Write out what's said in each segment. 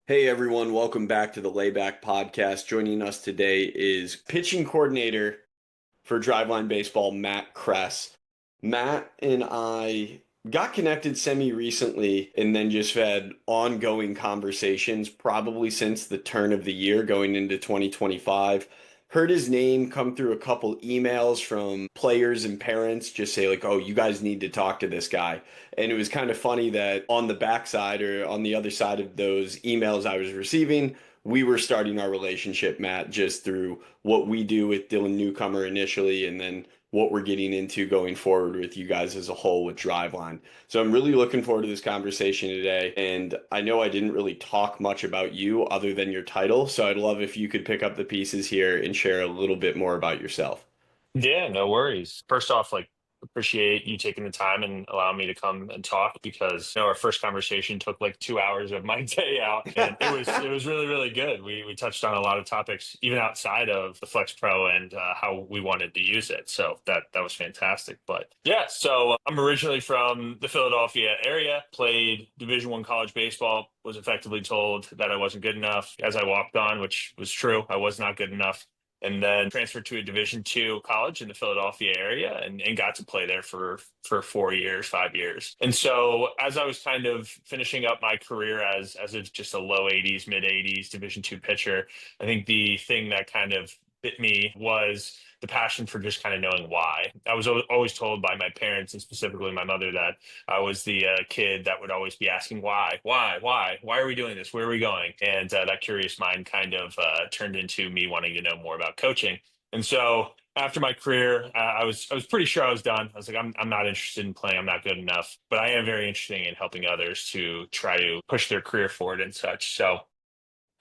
Hey everyone, welcome back to the Layback Podcast. Joining us today is pitching coordinator for Driveline Baseball, Matt Kress. Matt and I got connected semi recently and then just had ongoing conversations probably since the turn of the year going into 2025. Heard his name come through a couple emails from players and parents just say like, "Oh, you guys need to talk to this guy." And it was kind of funny that on the backside or on the other side of those emails I was receiving, we were starting our relationship, Matt, just through what we do with Dylan Newcomer initially, and then what we're getting into going forward with you guys as a whole with Driveline. So I'm really looking forward to this conversation today. And I know I didn't really talk much about you other than your title. So I'd love if you could pick up the pieces here and share a little bit more about yourself. Yeah, no worries. First off, appreciate you taking the time and allowing me to come and talk because our first conversation took like 2 hours of my day out, and it was really really good. We touched on a lot of topics even outside of the Flex Pro and how we wanted to use it. So that was fantastic. But yeah, so I'm originally from the Philadelphia area. Played Division I college baseball. Was effectively told that I wasn't good enough as I walked on, which was true. I was not good enough, and then transferred to a Division II college in the Philadelphia area and got to play there for 4 years, 5 years. And so as I was kind of finishing up my career as just a low 80s, mid 80s Division II pitcher, I think the thing that kind of bit me was the passion for just kind of knowing why. I was always told by my parents and specifically my mother that I was the kid that would always be asking why are we doing this? Where are we going? And that curious mind kind of turned into me wanting to know more about coaching. And so after my career, I was pretty sure I was done. I was like, I'm not interested in playing. I'm not good enough, but I am very interested in helping others to try to push their career forward and such. So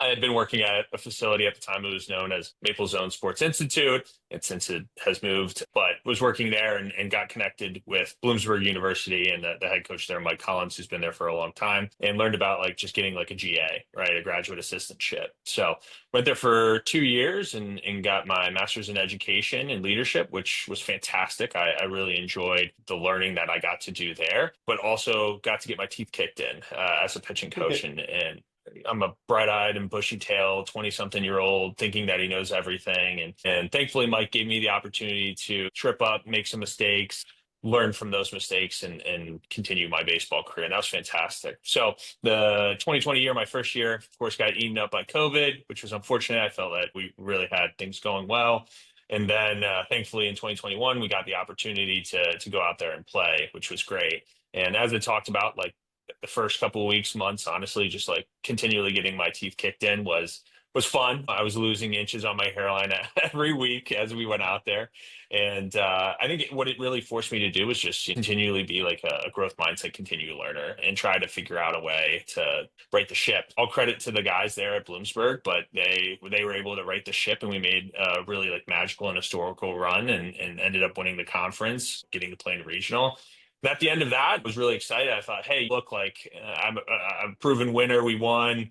I had been working at a facility at the time. It was known as Maple Zone Sports Institute. And since it has moved, but was working there and got connected with Bloomsburg University and the head coach there, Mike Collins, who's been there for a long time, and learned about like just getting like a GA, right? A graduate assistantship. So went there for 2 years and got my master's in education and leadership, which was fantastic. I really enjoyed the learning that I got to do there, but also got to get my teeth kicked in as a pitching coach and I'm a bright-eyed and bushy-tailed 20-something-year-old thinking that he knows everything. And thankfully, Mike gave me the opportunity to trip up, make some mistakes, learn from those mistakes, and continue my baseball career. And that was fantastic. So the 2020 year, my first year, of course, got eaten up by COVID, which was unfortunate. I felt that we really had things going well. And then thankfully in 2021, we got the opportunity to go out there and play, which was great. And as I talked about, like the first couple of weeks, months, honestly, just like continually getting my teeth kicked in was fun. I was losing inches on my hairline every week as we went out there, and I think what it really forced me to do was just continually be like a growth mindset, continue learner, and try to figure out a way to right the ship. All credit to the guys there at Bloomsburg, but they were able to right the ship, and we made a really like magical and historical run, and ended up winning the conference, getting to play in regional. And at the end of that, I was really excited. I thought, hey, look, like I'm a proven winner. We won.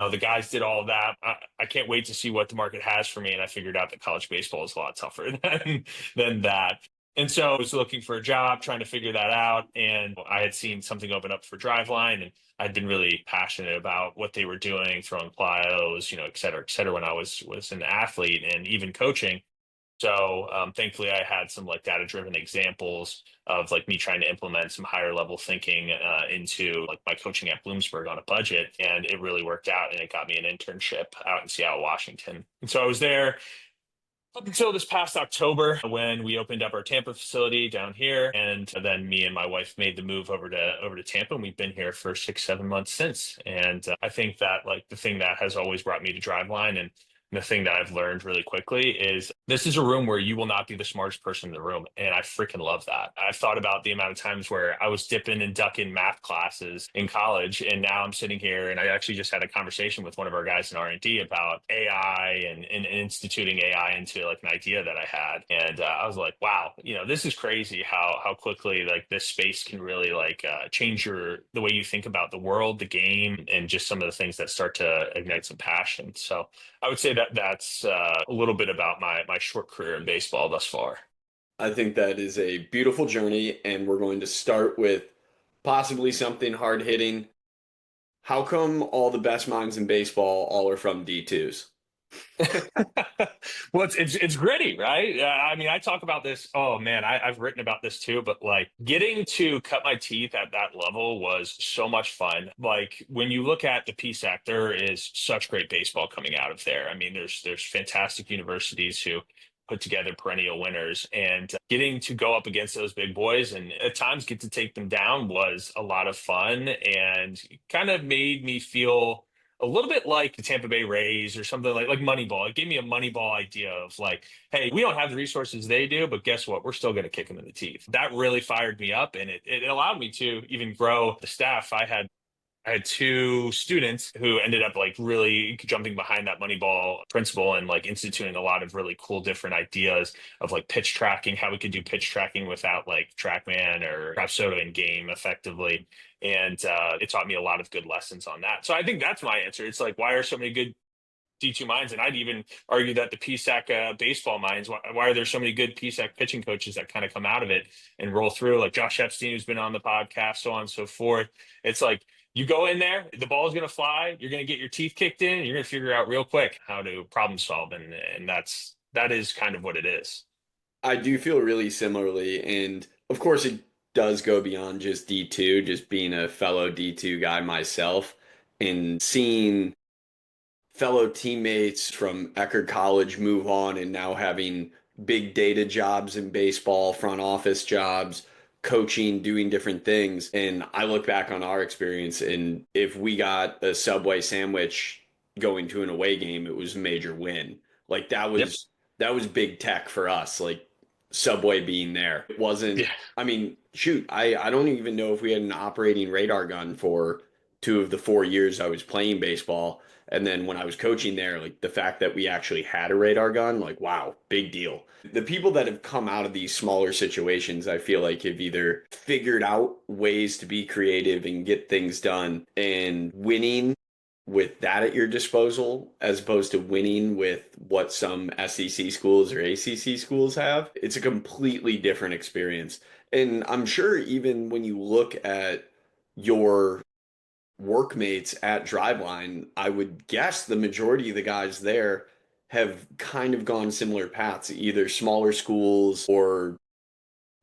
The guys did all of that. I can't wait to see what the market has for me. And I figured out that college baseball is a lot tougher than that. And so I was looking for a job, trying to figure that out. And I had seen something open up for Driveline, and I'd been really passionate about what they were doing, throwing plyos, et cetera, when I was an athlete and even coaching. So thankfully, I had some like data-driven examples of like me trying to implement some higher level thinking into like my coaching at Bloomsburg on a budget, and it really worked out, and it got me an internship out in Seattle, Washington. And so I was there up until this past October when we opened up our Tampa facility down here, and then me and my wife made the move over to Tampa, and we've been here for 6, 7 months since. And I think that like the thing that has always brought me to Driveline and the thing that I've learned really quickly is this is a room where you will not be the smartest person in the room. And I freaking love that. I've thought about the amount of times where I was dipping and ducking math classes in college. And now I'm sitting here and I actually just had a conversation with one of our guys in R&D about AI and instituting AI into like an idea that I had. And I was like, wow, this is crazy how quickly like this space can really like change the way you think about the world, the game, and just some of the things that start to ignite some passion. So I would say that that's a little bit about my short career in baseball thus far. I think that is a beautiful journey, and we're going to start with possibly something hard hitting. How come all the best minds in baseball all are from D2s? Well, it's gritty, right? I mean, I talk about this. Oh man, I've written about this too. But like getting to cut my teeth at that level was so much fun. Like when you look at the PSAC, there is such great baseball coming out of there. I mean, there's fantastic universities who put together perennial winners, and getting to go up against those big boys and at times get to take them down was a lot of fun and kind of made me feel a little bit like the Tampa Bay Rays or something like Moneyball. It gave me a Moneyball idea of like, hey, we don't have the resources they do, but guess what? We're still going to kick them in the teeth. That really fired me up, and it allowed me to even grow the staff. I had two students who ended up like really jumping behind that Moneyball principle and like instituting a lot of really cool different ideas of like pitch tracking, how we could do pitch tracking without like TrackMan or Rapsodo in game effectively. And it taught me a lot of good lessons on that. So I think that's my answer. It's like, why are so many good D2 minds? And I'd even argue that the PSAC baseball minds, why are there so many good PSAC pitching coaches that kind of come out of it and roll through, like Josh Epstein, who's been on the podcast, so on and so forth. It's like, you go in there, the ball is going to fly, you're going to get your teeth kicked in, you're going to figure out real quick how to problem solve. And that is kind of what it is. I do feel really similarly, and of course it does go beyond just D2, just being a fellow D2 guy myself and seeing fellow teammates from Eckerd College move on and now having big data jobs in baseball, front office jobs, coaching, doing different things. And I look back on our experience, and if we got a Subway sandwich going to an away game, it was a major win. Like Yep. that was big tech for us. Like Subway being there. It wasn't, Yeah. I mean, shoot, I don't even know if we had an operating radar gun for 2 of the 4 years I was playing baseball. And then when I was coaching there, like the fact that we actually had a radar gun, like, wow, big deal. The people that have come out of these smaller situations, I feel like have either figured out ways to be creative and get things done and winning with that at your disposal as opposed to winning with what some SEC schools or ACC schools have. It's a completely different experience. And I'm sure even when you look at your workmates at Driveline, I would guess the majority of the guys there have kind of gone similar paths, either smaller schools or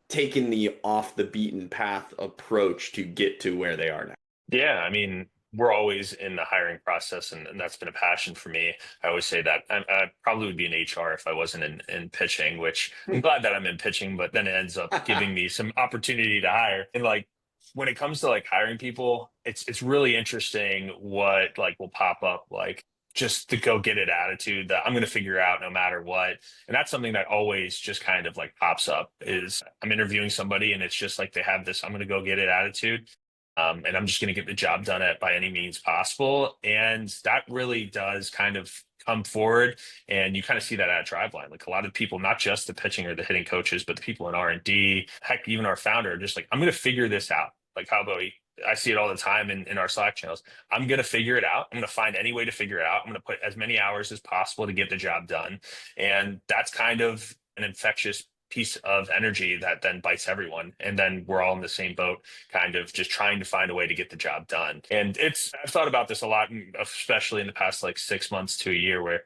taken the off the beaten path approach to get to where they are now. Yeah, I mean, we're always in the hiring process, and that's been a passion for me. I always say that I probably would be in HR if I wasn't in pitching, which I'm glad that I'm in pitching, but then it ends up giving me some opportunity to hire. And like when it comes to like hiring people, it's really interesting what like will pop up, like just the go get it attitude that I'm going to figure out no matter what. And that's something that always just kind of like pops up is I'm interviewing somebody and it's just like they have this I'm going to go get it attitude, and I'm just going to get the job done at by any means possible. And that really does kind of come forward. And you kind of see that at Driveline. Like a lot of people, not just the pitching or the hitting coaches, but the people in R&D, heck, even our founder, are just like, I'm going to figure this out. Like, how about I see it all the time in our Slack channels. I'm going to figure it out. I'm going to find any way to figure it out. I'm going to put as many hours as possible to get the job done. And that's kind of an infectious piece of energy that then bites everyone. And then we're all in the same boat, kind of just trying to find a way to get the job done. And I've thought about this a lot, especially in the past like 6 months to a year, where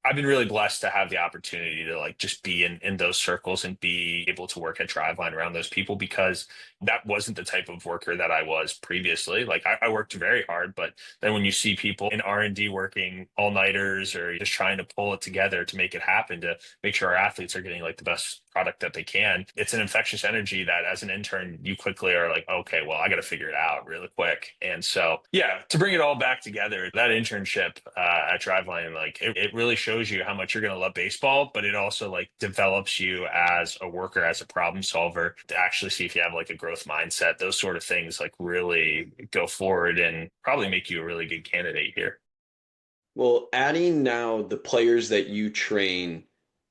I've been really blessed to have the opportunity to like just be in those circles and be able to work at Driveline around those people because that wasn't the type of worker that I was previously. Like I worked very hard, but then when you see people in R&D working all nighters or just trying to pull it together to make it happen, to make sure our athletes are getting like the best product that they can, it's an infectious energy that as an intern, you quickly are like, okay, well, I got to figure it out really quick. And so, yeah, to bring it all back together, that internship at Driveline, like it really shows you how much you're going to love baseball, but it also like develops you as a worker, as a problem solver to actually see if you have like a growth mindset. Those sort of things like really go forward and probably make you a really good candidate here. Well, adding now the players that you train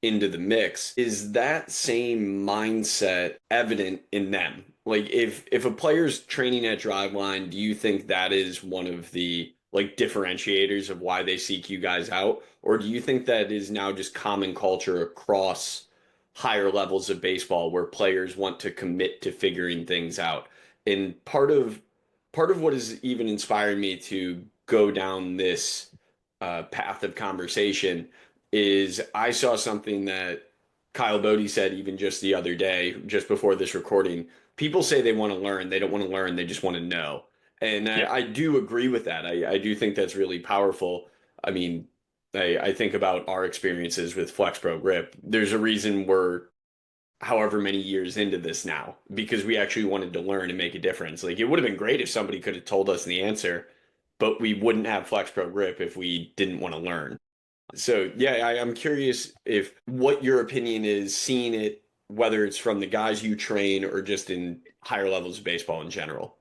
into the mix, is that same mindset evident in them? Like if a player's training at Driveline, do you think that is one of the like differentiators of why they seek you guys out? Or do you think that is now just common culture across higher levels of baseball where players want to commit to figuring things out? And part of part of what has even inspired me to go down this path of conversation is I saw something that Kyle Bodie said even just the other day, just before this recording. People say they want to learn. They don't want to learn. They just want to know. And Yeah. I do agree with that. I do think that's really powerful. I mean, I think about our experiences with Flex Pro Grip. There's a reason we're however many years into this now because we actually wanted to learn and make a difference. Like it would have been great if somebody could have told us the answer, but we wouldn't have Flex Pro Grip if we didn't want to learn. So yeah, I'm curious if what your opinion is seeing it, whether it's from the guys you train or just in higher levels of baseball in general.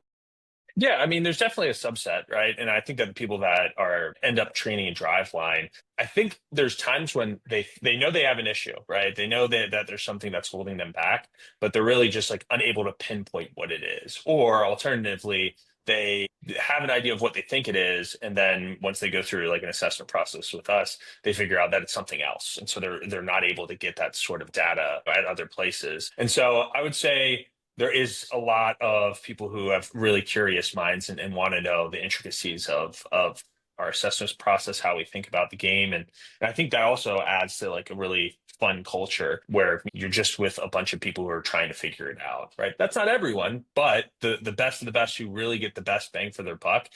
Yeah, I mean, there's definitely a subset, right? And I think that the people that are end up training in Driveline, I think there's times when they know they have an issue, right? They know that there's something that's holding them back, but they're really just like unable to pinpoint what it is. Or alternatively, they have an idea of what they think it is, and then once they go through like an assessment process with us, they figure out that it's something else, and so they're not able to get that sort of data at other places. And so I would say there is a lot of people who have really curious minds and want to know the intricacies of our assessment process, how we think about the game. And I think that also adds to like a really fun culture where you're just with a bunch of people who are trying to figure it out, right? That's not everyone, but the best of the best who really get the best bang for their buck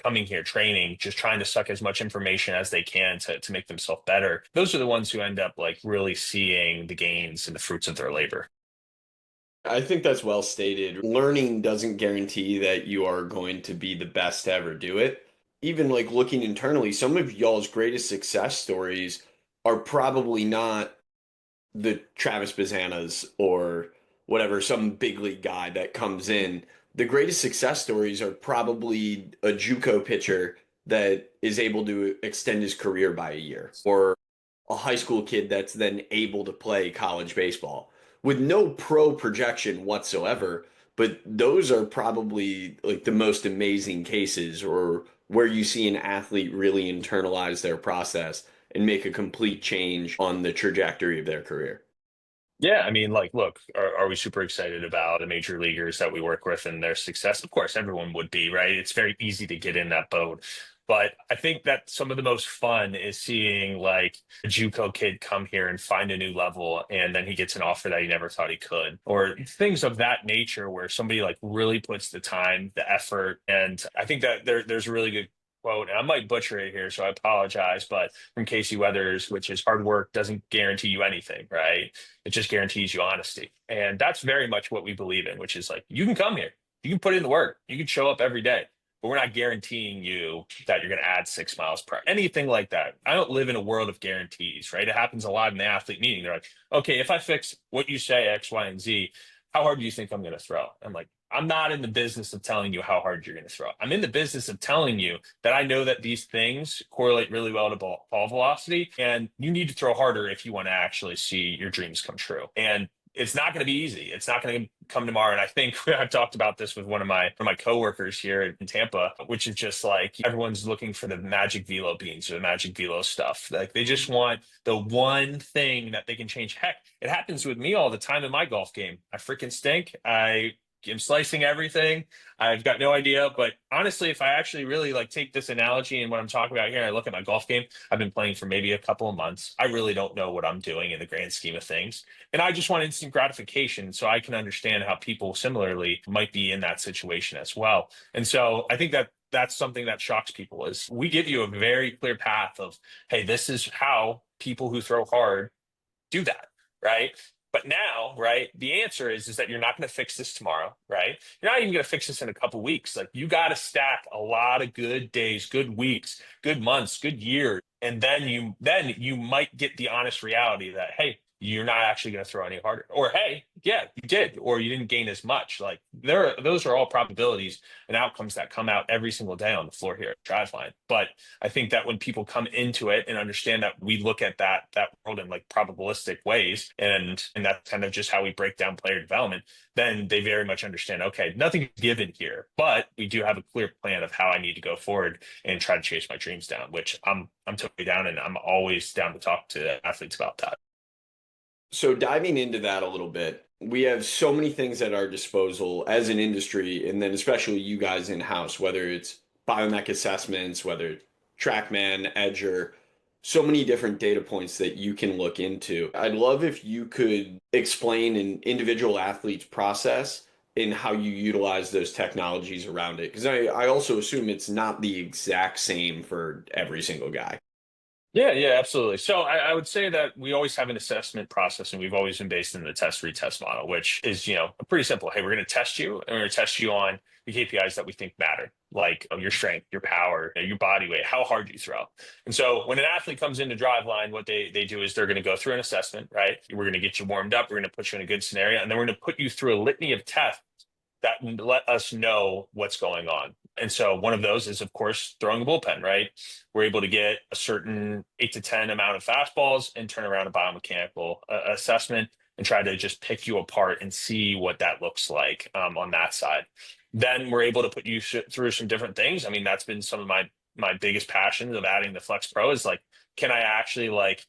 coming here training, just trying to suck as much information as they can to make themselves better. Those are the ones who end up like really seeing the gains and the fruits of their labor. I think that's well stated. Learning doesn't guarantee that you are going to be the best to ever do it. Even like looking internally, some of y'all's greatest success stories are probably not the Travis Bazanas or whatever, some big league guy that comes in. The greatest success stories are probably a JUCO pitcher that is able to extend his career by a year, or a high school kid that's then able to play college baseball with no pro projection whatsoever. But those are probably like the most amazing cases, or where you see an athlete really internalize their process and make a complete change on the trajectory of their career. Yeah, I mean, like, look, are we super excited about the major leaguers that we work with and their success? Of course, everyone would be, right? It's very easy to get in that boat. But I think that some of the most fun is seeing like a JUCO kid come here and find a new level, and then he gets an offer that he never thought he could, or things of that nature where somebody like really puts the time, the effort. And I think that there's a really good quote, and I might butcher it here, so I apologize, but from Casey Weathers, which is hard work doesn't guarantee you anything, right? It just guarantees you honesty. And that's very much what we believe in, which is like, you can come here, you can put in the work, you can show up every day, but we're not guaranteeing you that you're going to add 6 miles per hour, anything like that. I don't live in a world of guarantees, right? It happens a lot in the athlete meeting. They're like, okay, if I fix what you say, X, Y, and Z, how hard do you think I'm going to throw? I'm like, I'm not in the business of telling you how hard you're going to throw. I'm in the business of telling you that I know that these things correlate really well to ball velocity, and you need to throw harder if you want to actually see your dreams come true. And it's not going to be easy. It's not going to come tomorrow. And I think I've talked about this with one of my coworkers here in Tampa, which is just like everyone's looking for the magic velo beans or the magic velo stuff. Like they just want the one thing that they can change. Heck, it happens with me all the time in my golf game. I freaking stink. I'm slicing everything. I've got no idea. But honestly, if I actually really like take this analogy and what I'm talking about here, and I look at my golf game, I've been playing for maybe a couple of months. I really don't know what I'm doing in the grand scheme of things. And I just want instant gratification so I can understand how people similarly might be in that situation as well. And so I think that that's something that shocks people is we give you a very clear path of, hey, this is how people who throw hard do that, right? But now, right, the answer is that you're not going to fix this tomorrow, right? You're not even going to fix this in a couple weeks. Like you got to stack a lot of good days, good weeks, good months, good years, and then you might get the honest reality that hey, you're not actually going to throw any harder, or hey, yeah, you did, or you didn't gain as much. Like those are all probabilities and outcomes that come out every single day on the floor here at Driveline. But I think that when people come into it and understand that we look at that world in like probabilistic ways, and that's kind of just how we break down player development, then they very much understand, okay, nothing's given here, but we do have a clear plan of how I need to go forward and try to chase my dreams down, which I'm totally down, and I'm always down to talk to athletes about that. So diving into that a little bit, we have so many things at our disposal as an industry, and then especially you guys in-house, whether it's biomech assessments, whether it's TrackMan, Edger, so many different data points that you can look into. I'd love if you could explain an individual athlete's process and how you utilize those technologies around it. Because I also assume it's not the exact same for every single guy. Yeah, yeah, absolutely. So I would say that we always have an assessment process, and we've always been based in the test retest model, which is, pretty simple. Hey, we're going to test you, and we're going to test you on the KPIs that we think matter, like your strength, your power, your body weight, how hard you throw. And so when an athlete comes into Driveline, what they do is they're going to go through an assessment, right? We're going to get you warmed up, we're going to put you in a good scenario, and then we're going to put you through a litany of tests that let us know what's going on. And so one of those is, of course, throwing a bullpen, right? We're able to get a certain 8 to 10 amount of fastballs and turn around a biomechanical assessment and try to just pick you apart and see what that looks like on that side. Then we're able to put you through some different things. I mean, that's been some of my biggest passions of adding the Flex Pro is like, can I actually like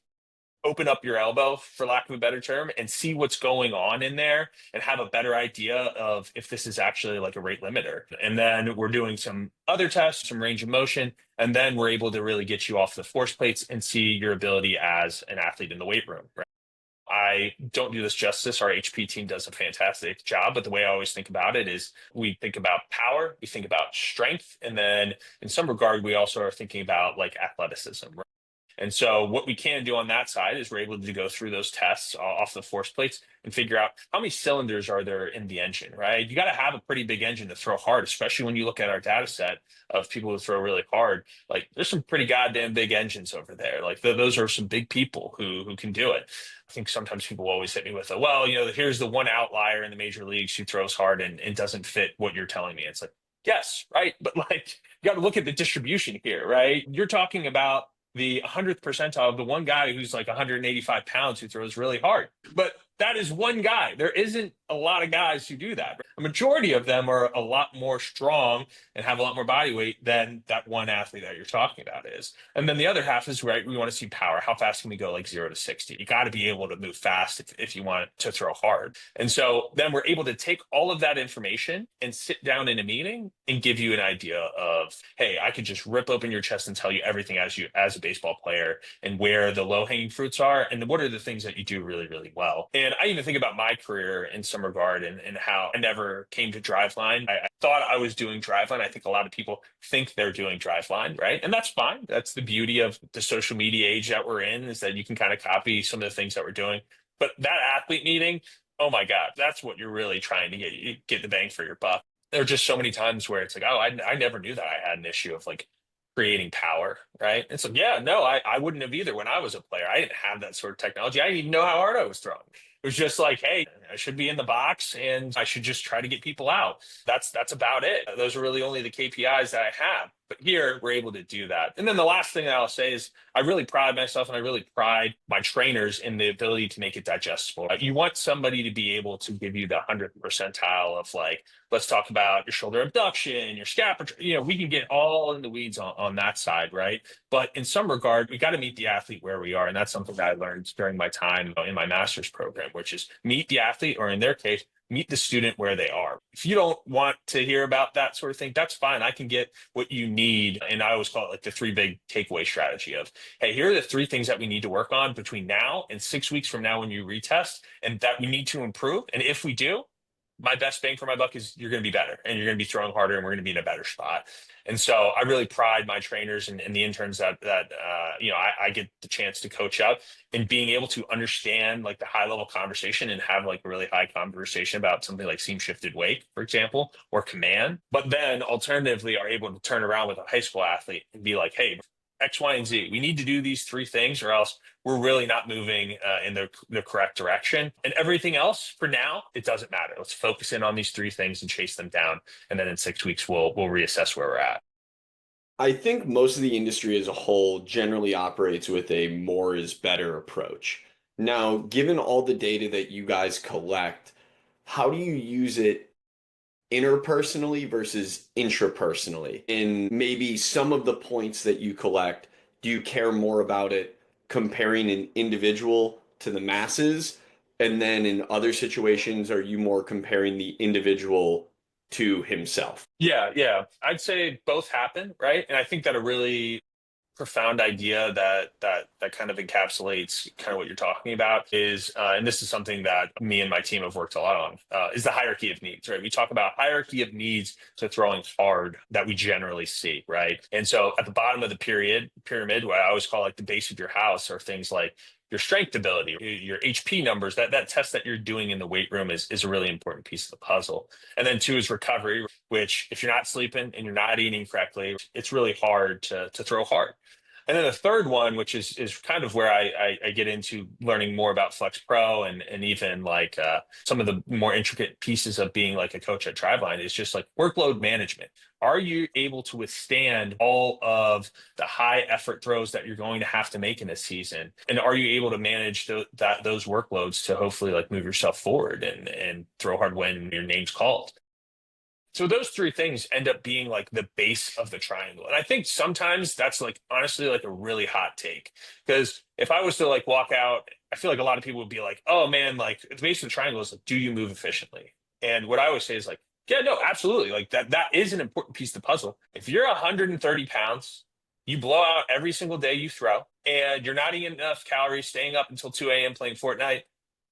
open up your elbow, for lack of a better term, and see what's going on in there and have a better idea of if this is actually like a rate limiter. And then we're doing some other tests, some range of motion, and then we're able to really get you off the force plates and see your ability as an athlete in the weight room. Right? I don't do this justice. Our HP team does a fantastic job, but the way I always think about it is we think about power, we think about strength, and then in some regard, we also are thinking about like athleticism. And so what we can do on that side is we're able to go through those tests off the force plates and figure out how many cylinders are there in the engine, right? You got to have a pretty big engine to throw hard, especially when you look at our data set of people who throw really hard. Like there's some pretty goddamn big engines over there. Like those are some big people who can do it. I think sometimes people always hit me with well, here's the one outlier in the major leagues who throws hard and doesn't fit what you're telling me. It's like, yes, right. But like you got to look at the distribution here, right? You're talking about the 100th percentile of the one guy who's like 185 pounds who throws really hard. But that is one guy. There isn't a lot of guys who do that. A majority of them are a lot more strong and have a lot more body weight than that one athlete that you're talking about is. And then the other half is, right, we want to see power. How fast can we go like 0 to 60? You got to be able to move fast if you want to throw hard. And so then we're able to take all of that information and sit down in a meeting and give you an idea of, hey, I could just rip open your chest and tell you everything as a baseball player and where the low hanging fruits are and what are the things that you do really, really well. And I even think about my career in some regard and how I never came to Driveline. I thought I was doing Driveline. I think a lot of people think they're doing Driveline, right? And that's fine. That's the beauty of the social media age that we're in is that you can kind of copy some of the things that we're doing. But that athlete meeting, oh my God, that's what you're really trying to get the bang for your buck. There are just so many times where it's like, oh, I never knew that I had an issue of like creating power, right? And so, yeah, no, I wouldn't have either when I was a player. I didn't have that sort of technology. I didn't even know how hard I was throwing. It was just like, hey, I should be in the box and I should just try to get people out. That's about it. Those are really only the KPIs that I have. But here we're able to do that. And then the last thing that I'll say is I really pride myself and I really pride my trainers in the ability to make it digestible. You want somebody to be able to give you the 100th percentile of like, let's talk about your shoulder abduction, your scapular. We can get all in the weeds on that side, right? But in some regard, we got to meet the athlete where we are. And that's something that I learned during my time in my master's program, which is meet the athlete, or in their case, meet the student where they are. If you don't want to hear about that sort of thing, that's fine. I can get what you need. And I always call it like the 3 big takeaway strategy of, hey, here are the 3 things that we need to work on between now and 6 weeks from now when you retest and that we need to improve. And if we do, my best bang for my buck is you're going to be better and you're going to be throwing harder and we're going to be in a better spot. And so I really pride my trainers and the interns that I get the chance to coach up and being able to understand like the high level conversation and have like a really high conversation about something like seam shifted weight, for example, or command. But then alternatively are able to turn around with a high school athlete and be like, hey, X, Y, and Z. We need to do these 3 things or else we're really not moving in the correct direction. And everything else for now, it doesn't matter. Let's focus in on these 3 things and chase them down. And then in 6 weeks, we'll reassess where we're at. I think most of the industry as a whole generally operates with a more is better approach. Now, given all the data that you guys collect, how do you use it interpersonally versus intrapersonally? And maybe some of the points that you collect, do you care more about it comparing an individual to the masses And then in other situations, are you more comparing the individual to himself? Yeah. I'd say both happen, right? And I think that a really profound idea that kind of encapsulates kind of what you're talking about is, and this is something that me and my team have worked a lot on, is the hierarchy of needs, right? We talk about hierarchy of needs to throwing hard that we generally see, right? And so at the bottom of the pyramid, what I always call like the base of your house, are things like your strength ability, your HP numbers. That test that you're doing in the weight room is a really important piece of the puzzle. And then two is recovery, which if you're not sleeping and you're not eating correctly, it's really hard to throw hard. And then the third one, which is kind of where I get into learning more about Flex Pro and even like some of the more intricate pieces of being like a coach at Driveline, is just like workload management. Are you able to withstand all of the high effort throws that you're going to have to make in a season? And are you able to manage those workloads to hopefully like move yourself forward and throw hard when your name's called? So those three things end up being like the base of the triangle. And I think sometimes that's like honestly like a really hot take. Because if I was to like walk out, I feel like a lot of people would be like, oh man, like the base of the triangle is like, do you move efficiently? And what I always say is like, yeah, no, absolutely. Like that is an important piece of the puzzle. If you're 130 pounds, you blow out every single day you throw, and you're not eating enough calories, staying up until 2 a.m. playing Fortnite,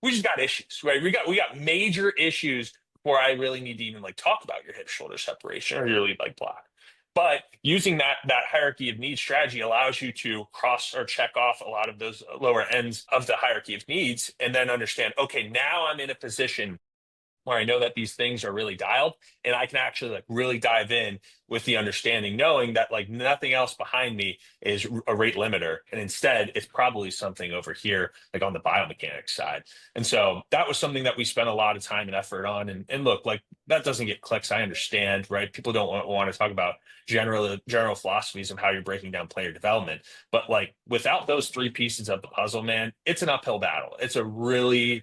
we just got issues, right? We got major issues before I really need to even like talk about your hip shoulder separation or your lead leg block. But using that hierarchy of needs strategy allows you to cross or check off a lot of those lower ends of the hierarchy of needs, and then understand, okay, now I'm in a position where I know that these things are really dialed, and I can actually like really dive in with the understanding, knowing that like nothing else behind me is a rate limiter. And instead it's probably something over here, like on the biomechanics side. And so that was something that we spent a lot of time and effort on. And look, like that doesn't get clicks. I understand, right? People don't want to talk about general philosophies of how you're breaking down player development. But like without those three pieces of the puzzle, man, it's an uphill battle. It's a really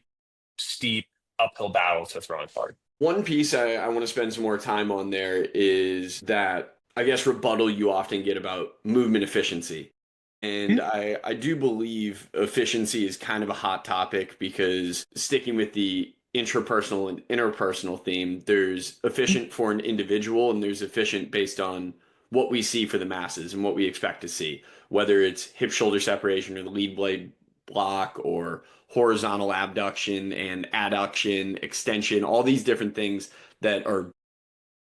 steep uphill battle to throwing hard. One piece I want to spend some more time on there is that, I guess, rebuttal you often get about movement efficiency. And I do believe efficiency is kind of a hot topic because, sticking with the intrapersonal and interpersonal theme, there's efficient for an individual and there's efficient based on what we see for the masses and what we expect to see, whether it's hip shoulder separation or the lead blade block or horizontal abduction and adduction, extension, all these different things that are,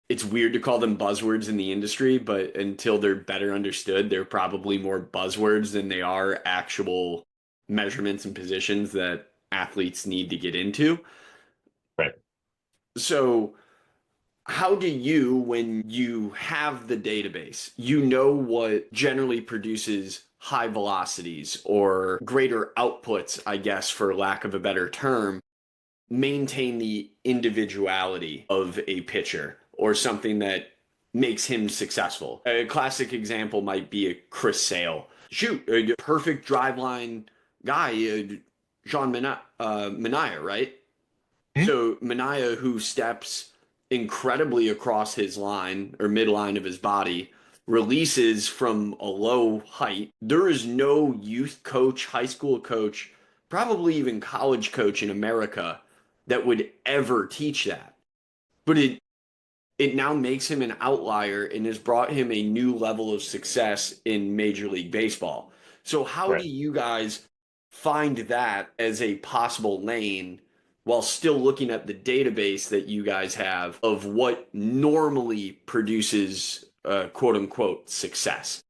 it's weird to call them buzzwords in the industry, but until they're better understood, they're probably more buzzwords than they are actual measurements and positions that athletes need to get into. Right. So, how do you, when you have the database, you know what generally produces high velocities or greater outputs, I guess, for lack of a better term, maintain the individuality of a pitcher or something that makes him successful? A classic example might be a Chris Sale. Shoot, a perfect drive line guy, Mania, right? So Mania, who steps incredibly across his line or midline of his body, releases from a low height. There is no youth coach, high school coach, probably even college coach in America that would ever teach that. But it now makes him an outlier and has brought him a new level of success in Major League Baseball. So how do Right. you guys find that as a possible lane while still looking at the database that you guys have of what normally produces quote unquote success?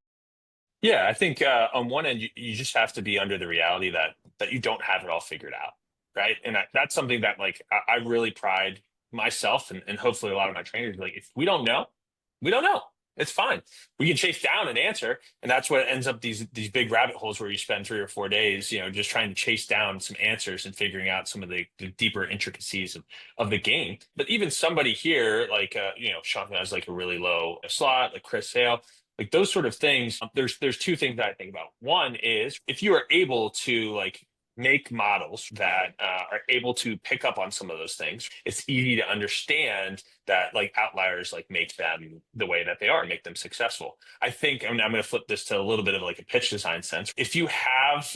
Yeah, I think on one end, you just have to be under the reality that you don't have it all figured out, right? And that's something that like I really pride myself and hopefully a lot of my trainers. Like, if we don't know, we don't know. It's fine. We can chase down an answer, and that's what ends up these big rabbit holes where you spend 3 or 4 days, just trying to chase down some answers and figuring out some of the deeper intricacies of the game. But even somebody here, like Sean has like a really low slot, like Chris Sale, like those sort of things. There's two things that I think about. One is if you are able to like make models that are able to pick up on some of those things, it's easy to understand that like outliers like make them the way that they are, make them successful. I think I'm going to flip this to a little bit of like a pitch design sense. If you have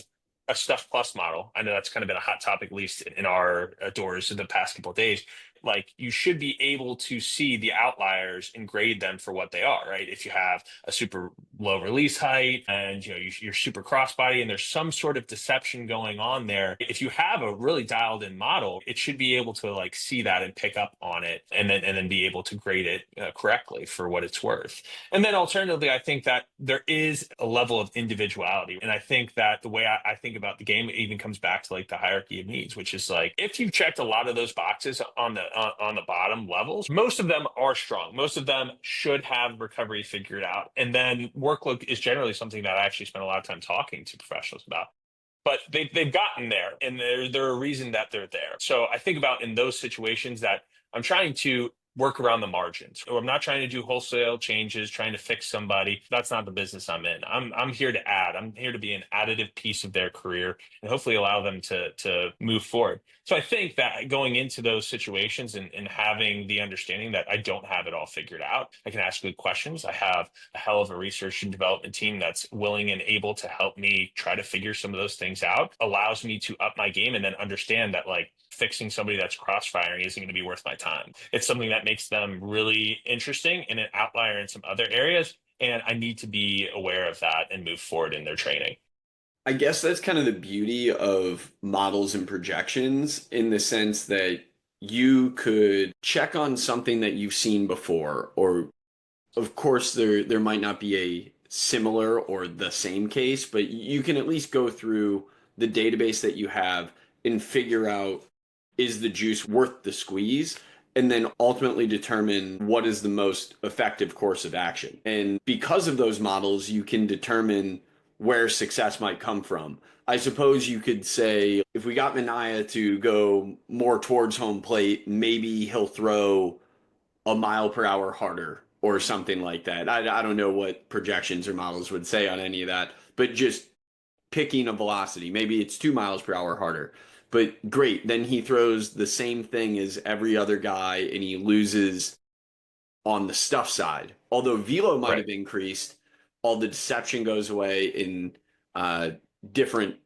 a Stuff Plus model, I know that's kind of been a hot topic, at least in our doors in the past couple of days. Like you should be able to see the outliers and grade them for what they are, right? If you have a super low release height and you're super crossbody and there's some sort of deception going on there, if you have a really dialed in model, it should be able to like see that and pick up on it and then be able to grade it correctly for what it's worth. And then alternatively, I think that there is a level of individuality. And I think that the way I think about the game even comes back to like the hierarchy of needs, which is like if you've checked a lot of those boxes on the bottom levels, most of them are strong. Most of them should have recovery figured out. And then workload is generally something that I actually spend a lot of time talking to professionals about. But they've gotten there, and they're a reason that they're there. So I think about in those situations that I'm trying to work around the margins. Or I'm not trying to do wholesale changes, trying to fix somebody. That's not the business I'm in. I'm here to add. I'm here to be an additive piece of their career and hopefully allow them to move forward. So I think that going into those situations and having the understanding that I don't have it all figured out, I can ask good questions. I have a hell of a research and development team that's willing and able to help me try to figure some of those things out, allows me to up my game and then understand that like fixing somebody that's crossfiring isn't going to be worth my time. It's something that makes them really interesting and an outlier in some other areas. And I need to be aware of that and move forward in their training. I guess that's kind of the beauty of models and projections in the sense that you could check on something that you've seen before, or of course there might not be a similar or the same case, but you can at least go through the database that you have and figure out, is the juice worth the squeeze? And then ultimately determine what is the most effective course of action. And because of those models, you can determine where success might come from. I suppose you could say if we got Mania to go more towards home plate, maybe he'll throw a mile per hour harder or something like that. I don't know what projections or models would say on any of that, but just picking a velocity. Maybe it's 2 miles per hour harder. But great, then he throws the same thing as every other guy and he loses on the stuff side. Although velo might Right. have increased, all the deception goes away in uh, different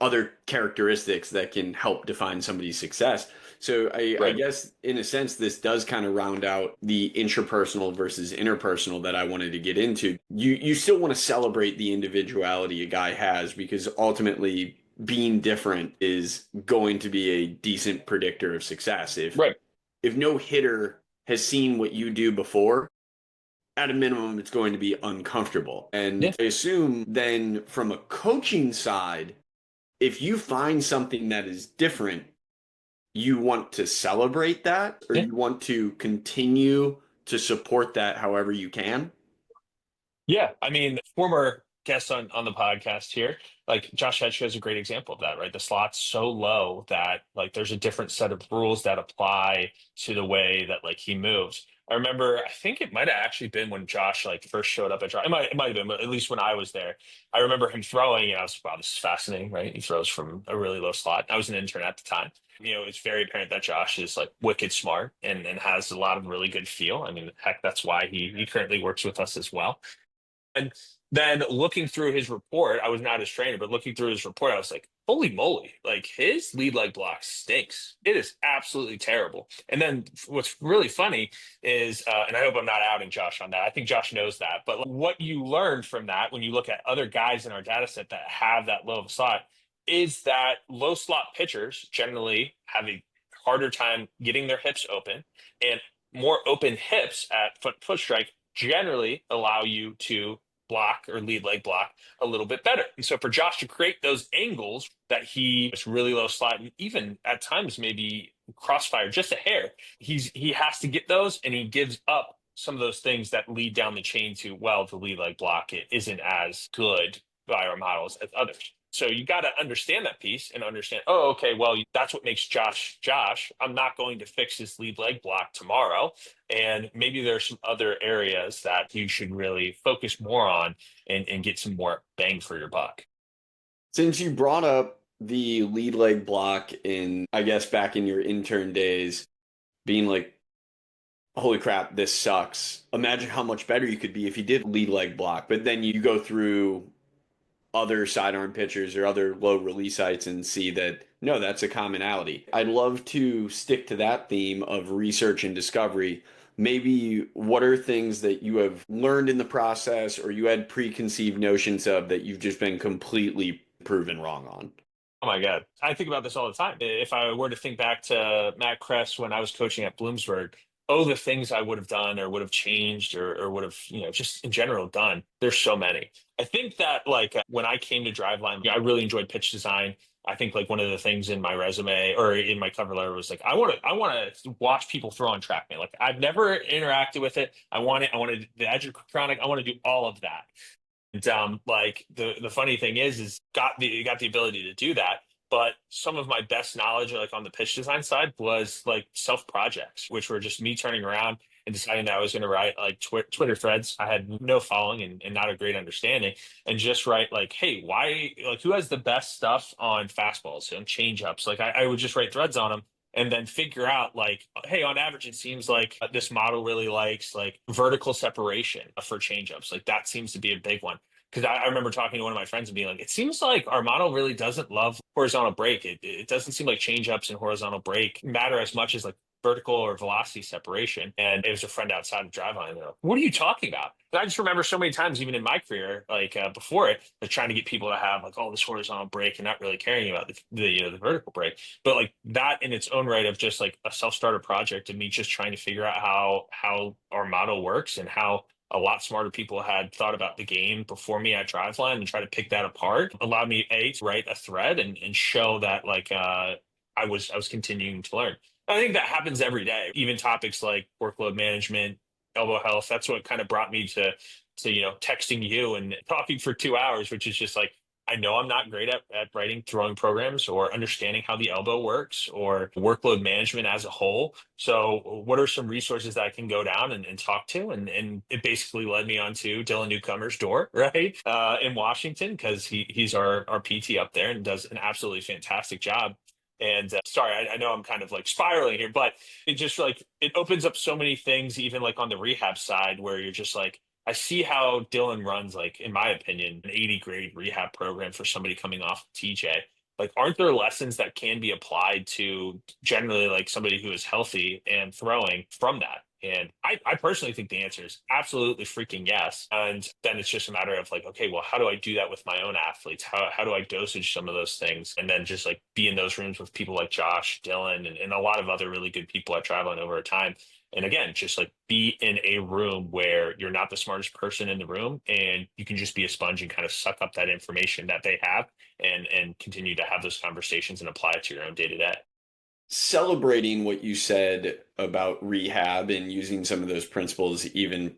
other characteristics that can help define somebody's success. So I Right. guess in a sense, this does kind of round out the intrapersonal versus interpersonal that I wanted to get into. You still want to celebrate the individuality a guy has because ultimately being different is going to be a decent predictor of success. Right. If no hitter has seen what you do before, at a minimum, it's going to be uncomfortable. Yeah. And I assume then from a coaching side, if you find something that is different, you want to celebrate that or Yeah. you want to continue to support that however you can. Yeah, I mean, former guest on the podcast here, like Josh Hedges is a great example of that, right? The slot's so low that like there's a different set of rules that apply to the way that like he moves. I remember, I think it might have actually been when Josh like first showed up at Drive. It might have been, but at least when I was there, I remember him throwing, and I was wow, this is fascinating, right? He throws from a really low slot. I was an intern at the time. It's very apparent that Josh is like wicked smart and has a lot of really good feel. I mean, heck, that's why he currently works with us as well. And then looking through his report, I was not his trainer, but looking through his report, I was like, holy moly, like his lead leg block stinks. It is absolutely terrible. And then what's really funny is, and I hope I'm not outing Josh on that. I think Josh knows that. But what you learn from that when you look at other guys in our data set that have that low of a slot is that low slot pitchers generally have a harder time getting their hips open, and more open hips at foot strike generally allow you to block or lead leg block a little bit better. And so for Josh to create those angles that he is really low slot and even at times maybe crossfire just a hair, he has to get those, and he gives up some of those things that lead down the chain to, well, the lead leg block it isn't as good by our models as others. So you got to understand that piece and understand, oh, okay, well, that's what makes Josh Josh. I'm not going to fix his lead leg block tomorrow. And maybe there's some other areas that you should really focus more on and get some more bang for your buck. Since you brought up the lead leg block in, I guess, back in your intern days, being like, holy crap, this sucks. Imagine how much better you could be if you did lead leg block. But then you go through other sidearm pitchers or other low release heights and see that, no, that's a commonality. I'd love to stick to that theme of research and discovery. Maybe what are things that you have learned in the process or you had preconceived notions of that you've just been completely proven wrong on? Oh my God. I think about this all the time. If I were to think back to Matt Kress when I was coaching at Bloomsburg, oh, the things I would have done or would have changed or would have, just in general done. There's so many. I think that when I came to Driveline, I really enjoyed pitch design. I think like one of the things in my resume or in my cover letter was like, I want to watch people throw on TrackMan. Like I've never interacted with it. I want it. I wanted the Edgertronic. I want to do all of that. And like the funny thing is got the ability to do that. But some of my best knowledge, like on the pitch design side, was like self projects, which were just me turning around and deciding that I was going to write like Twitter threads. I had no following and not a great understanding, and just write like, hey, why, like, who has the best stuff on fastballs and change ups? Like, I would just write threads on them and then figure out like, hey, on average it seems like this model really likes like vertical separation for changeups. Like that seems to be a big one because I remember talking to one of my friends and being like, it seems like our model really doesn't love horizontal break. It doesn't seem like changeups and horizontal break matter as much as like vertical or velocity separation. And it was a friend outside of Driveline. They're like, what are you talking about? And I just remember so many times, even in my career, like before it, like trying to get people to have like all this horizontal break and not really caring about the vertical break. But like that in its own right of just like a self-starter project and me just trying to figure out how our model works and how a lot smarter people had thought about the game before me at Driveline and try to pick that apart allowed me to write a thread and show that I was continuing to learn. I think that happens every day. Even topics like workload management, elbow health. That's what kind of brought me to texting you and talking for 2 hours, which is just like I know I'm not great at writing throwing programs or understanding how the elbow works or workload management as a whole. So what are some resources that I can go down and talk to? And it basically led me onto Dylan Newcomer's door, right? In Washington, because he's our PT up there and does an absolutely fantastic job. And sorry, I know I'm kind of like spiraling here, but it just like it opens up so many things, even like on the rehab side, where you're just like, I see how Dylan runs, like, in my opinion, an 80 grade rehab program for somebody coming off TJ. Like, aren't there lessons that can be applied to generally like somebody who is healthy and throwing from that? And I personally think the answer is absolutely freaking yes. And then it's just a matter of like, okay, well, how do I do that with my own athletes? How do I dosage some of those things? And then just like be in those rooms with people like Josh, Dylan, and a lot of other really good people at Driveline over time. And again, just like be in a room where you're not the smartest person in the room and you can just be a sponge and kind of suck up that information that they have and continue to have those conversations and apply it to your own day to day. Celebrating what you said about rehab and using some of those principles even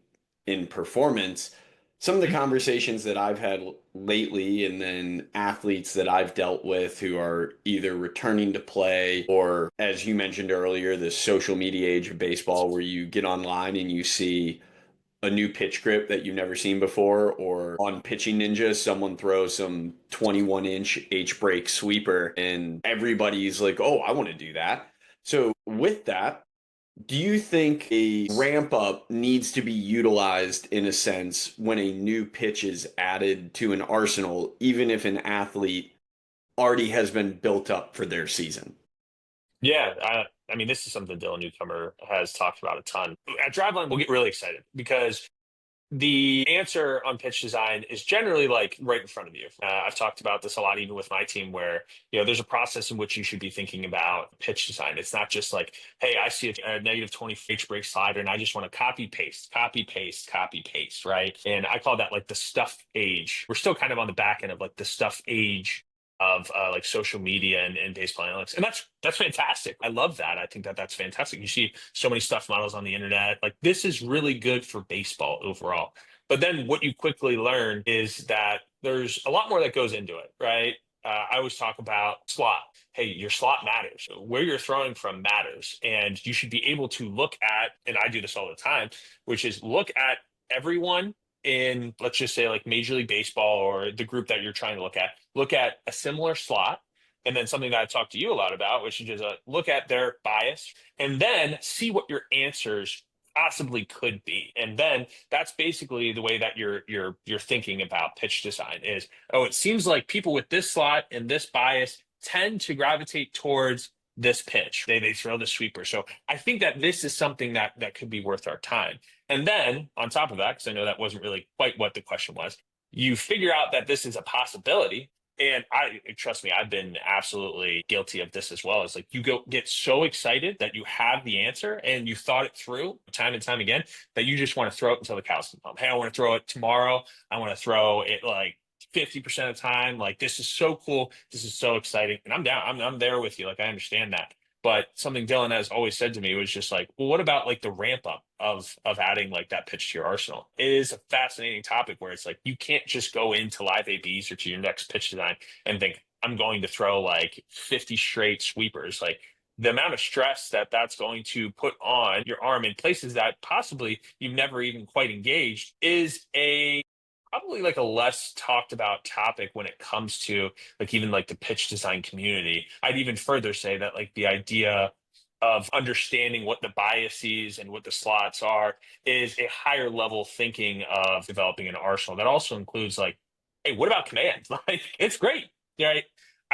in performance, some of the conversations that I've had lately, and then athletes that I've dealt with who are either returning to play or, as you mentioned earlier, the social media age of baseball where you get online and you see a new pitch grip that you've never seen before, or on Pitching Ninja, someone throws some 21-inch H break sweeper, and everybody's like, oh, I want to do that. So, with that, do you think a ramp up needs to be utilized in a sense when a new pitch is added to an arsenal, even if an athlete already has been built up for their season? Yeah, I mean, this is something Dylan Newcomer has talked about a ton. At Driveline, we'll get really excited because the answer on pitch design is generally like right in front of you. I've talked about this a lot, even with my team, where there's a process in which you should be thinking about pitch design. It's not just like, hey, I see a negative 20 pitch break slider, and I just want to copy paste, copy paste, copy paste, right? And I call that like the stuff age. We're still kind of on the back end of like the stuff age of like social media and baseball analytics, and that's fantastic. I love that. I think that that's fantastic. You see so many stuff models on the internet. Like this is really good for baseball overall. But then what you quickly learn is that there's a lot more that goes into it, right? I always talk about slot. Hey, your slot matters. Where you're throwing from matters, and you should be able to look at. And I do this all the time, which is look at everyone in, let's just say, like Major League Baseball or the group that you're trying to look at a similar slot. And then something that I talked to you a lot about, which is just look at their bias and then see what your answers possibly could be. And then that's basically the way that you're thinking about pitch design is, oh, it seems like people with this slot and this bias tend to gravitate towards this pitch. They throw the sweeper. So I think that this is something that could be worth our time. And then on top of that, because I know that wasn't really quite what the question was, you figure out that this is a possibility. And I trust me, I've been absolutely guilty of this as well. It's like you get so excited that you have the answer and you thought it through time and time again that you just want to throw it until the cows come home. Hey, I want to throw it tomorrow. I want to throw it like 50% of the time. Like, this is so cool. This is so exciting. And I'm down. I'm there with you. Like, I understand that. But something Dylan has always said to me was just like, well, what about like the ramp up of adding like that pitch to your arsenal? It is a fascinating topic where it's like you can't just go into live ABs or to your next pitch design and think, I'm going to throw like 50 straight sweepers. Like, the amount of stress that that's going to put on your arm in places that possibly you've never even quite engaged is a probably like a less talked about topic when it comes to like even like the pitch design community. I'd even further say that like the idea of understanding what the biases and what the slots are is a higher level thinking of developing an arsenal that also includes like, hey, what about command? Like, it's great. Right.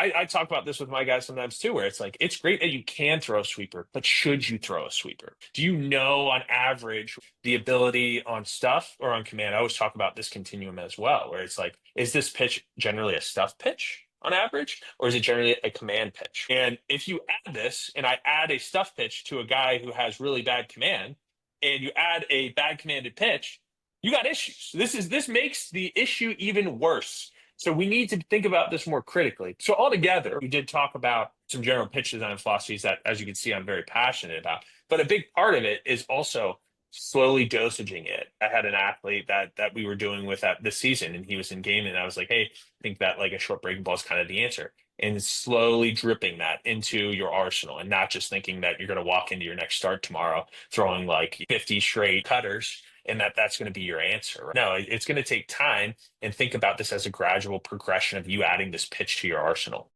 I talk about this with my guys sometimes too, where it's like, it's great that you can throw a sweeper, but should you throw a sweeper? Do you know on average the ability on stuff or on command? I always talk about this continuum as well, where it's like, is this pitch generally a stuff pitch on average, or is it generally a command pitch? And if you add this, and I add a stuff pitch to a guy who has really bad command, and you add a bad commanded pitch, you got issues. This makes the issue even worse. So we need to think about this more critically. So altogether, we did talk about some general pitch design philosophies that, as you can see, I'm very passionate about. But a big part of it is also slowly dosaging it. I had an athlete that we were doing with that this season, and he was in game, and I was like, hey, I think that like a short breaking ball is kind of the answer. And slowly dripping that into your arsenal and not just thinking that you're going to walk into your next start tomorrow throwing like 50 straight cutters and that's going to be your answer. No, it's going to take time, and think about this as a gradual progression of you adding this pitch to your arsenal.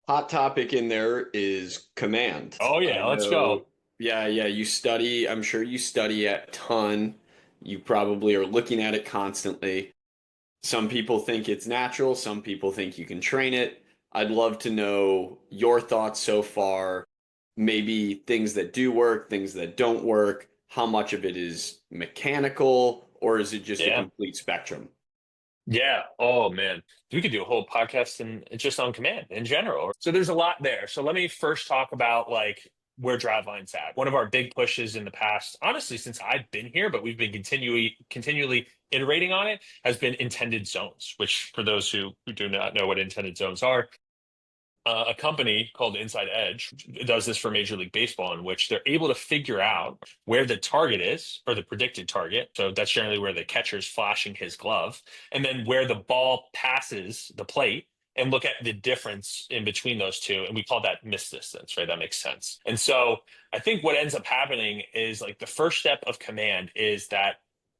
Hot topic in there is command. Oh I yeah, let's go. know, yeah, yeah, you study, I'm sure you study a ton. You probably are looking at it constantly. Some people think it's natural, some people think you can train it. I'd love to know your thoughts so far, maybe things that do work, things that don't work, how much of it is mechanical, or is it just a Yeah. complete spectrum? Yeah. Oh man. We could do a whole podcast and just on command in general. So there's a lot there. So let me first talk about like where Driveline's at. One of our big pushes in the past, honestly, since I've been here, but we've been continually iterating on it, has been intended zones, which for those who do not know what intended zones are, a company called Inside Edge does this for Major League Baseball, in which they're able to figure out where the target is or the predicted target. So that's generally where the catcher's flashing his glove, and then where the ball passes the plate, and look at the difference in between those two. And we call that miss distance, right? That makes sense. And so I think what ends up happening is like the first step of command is that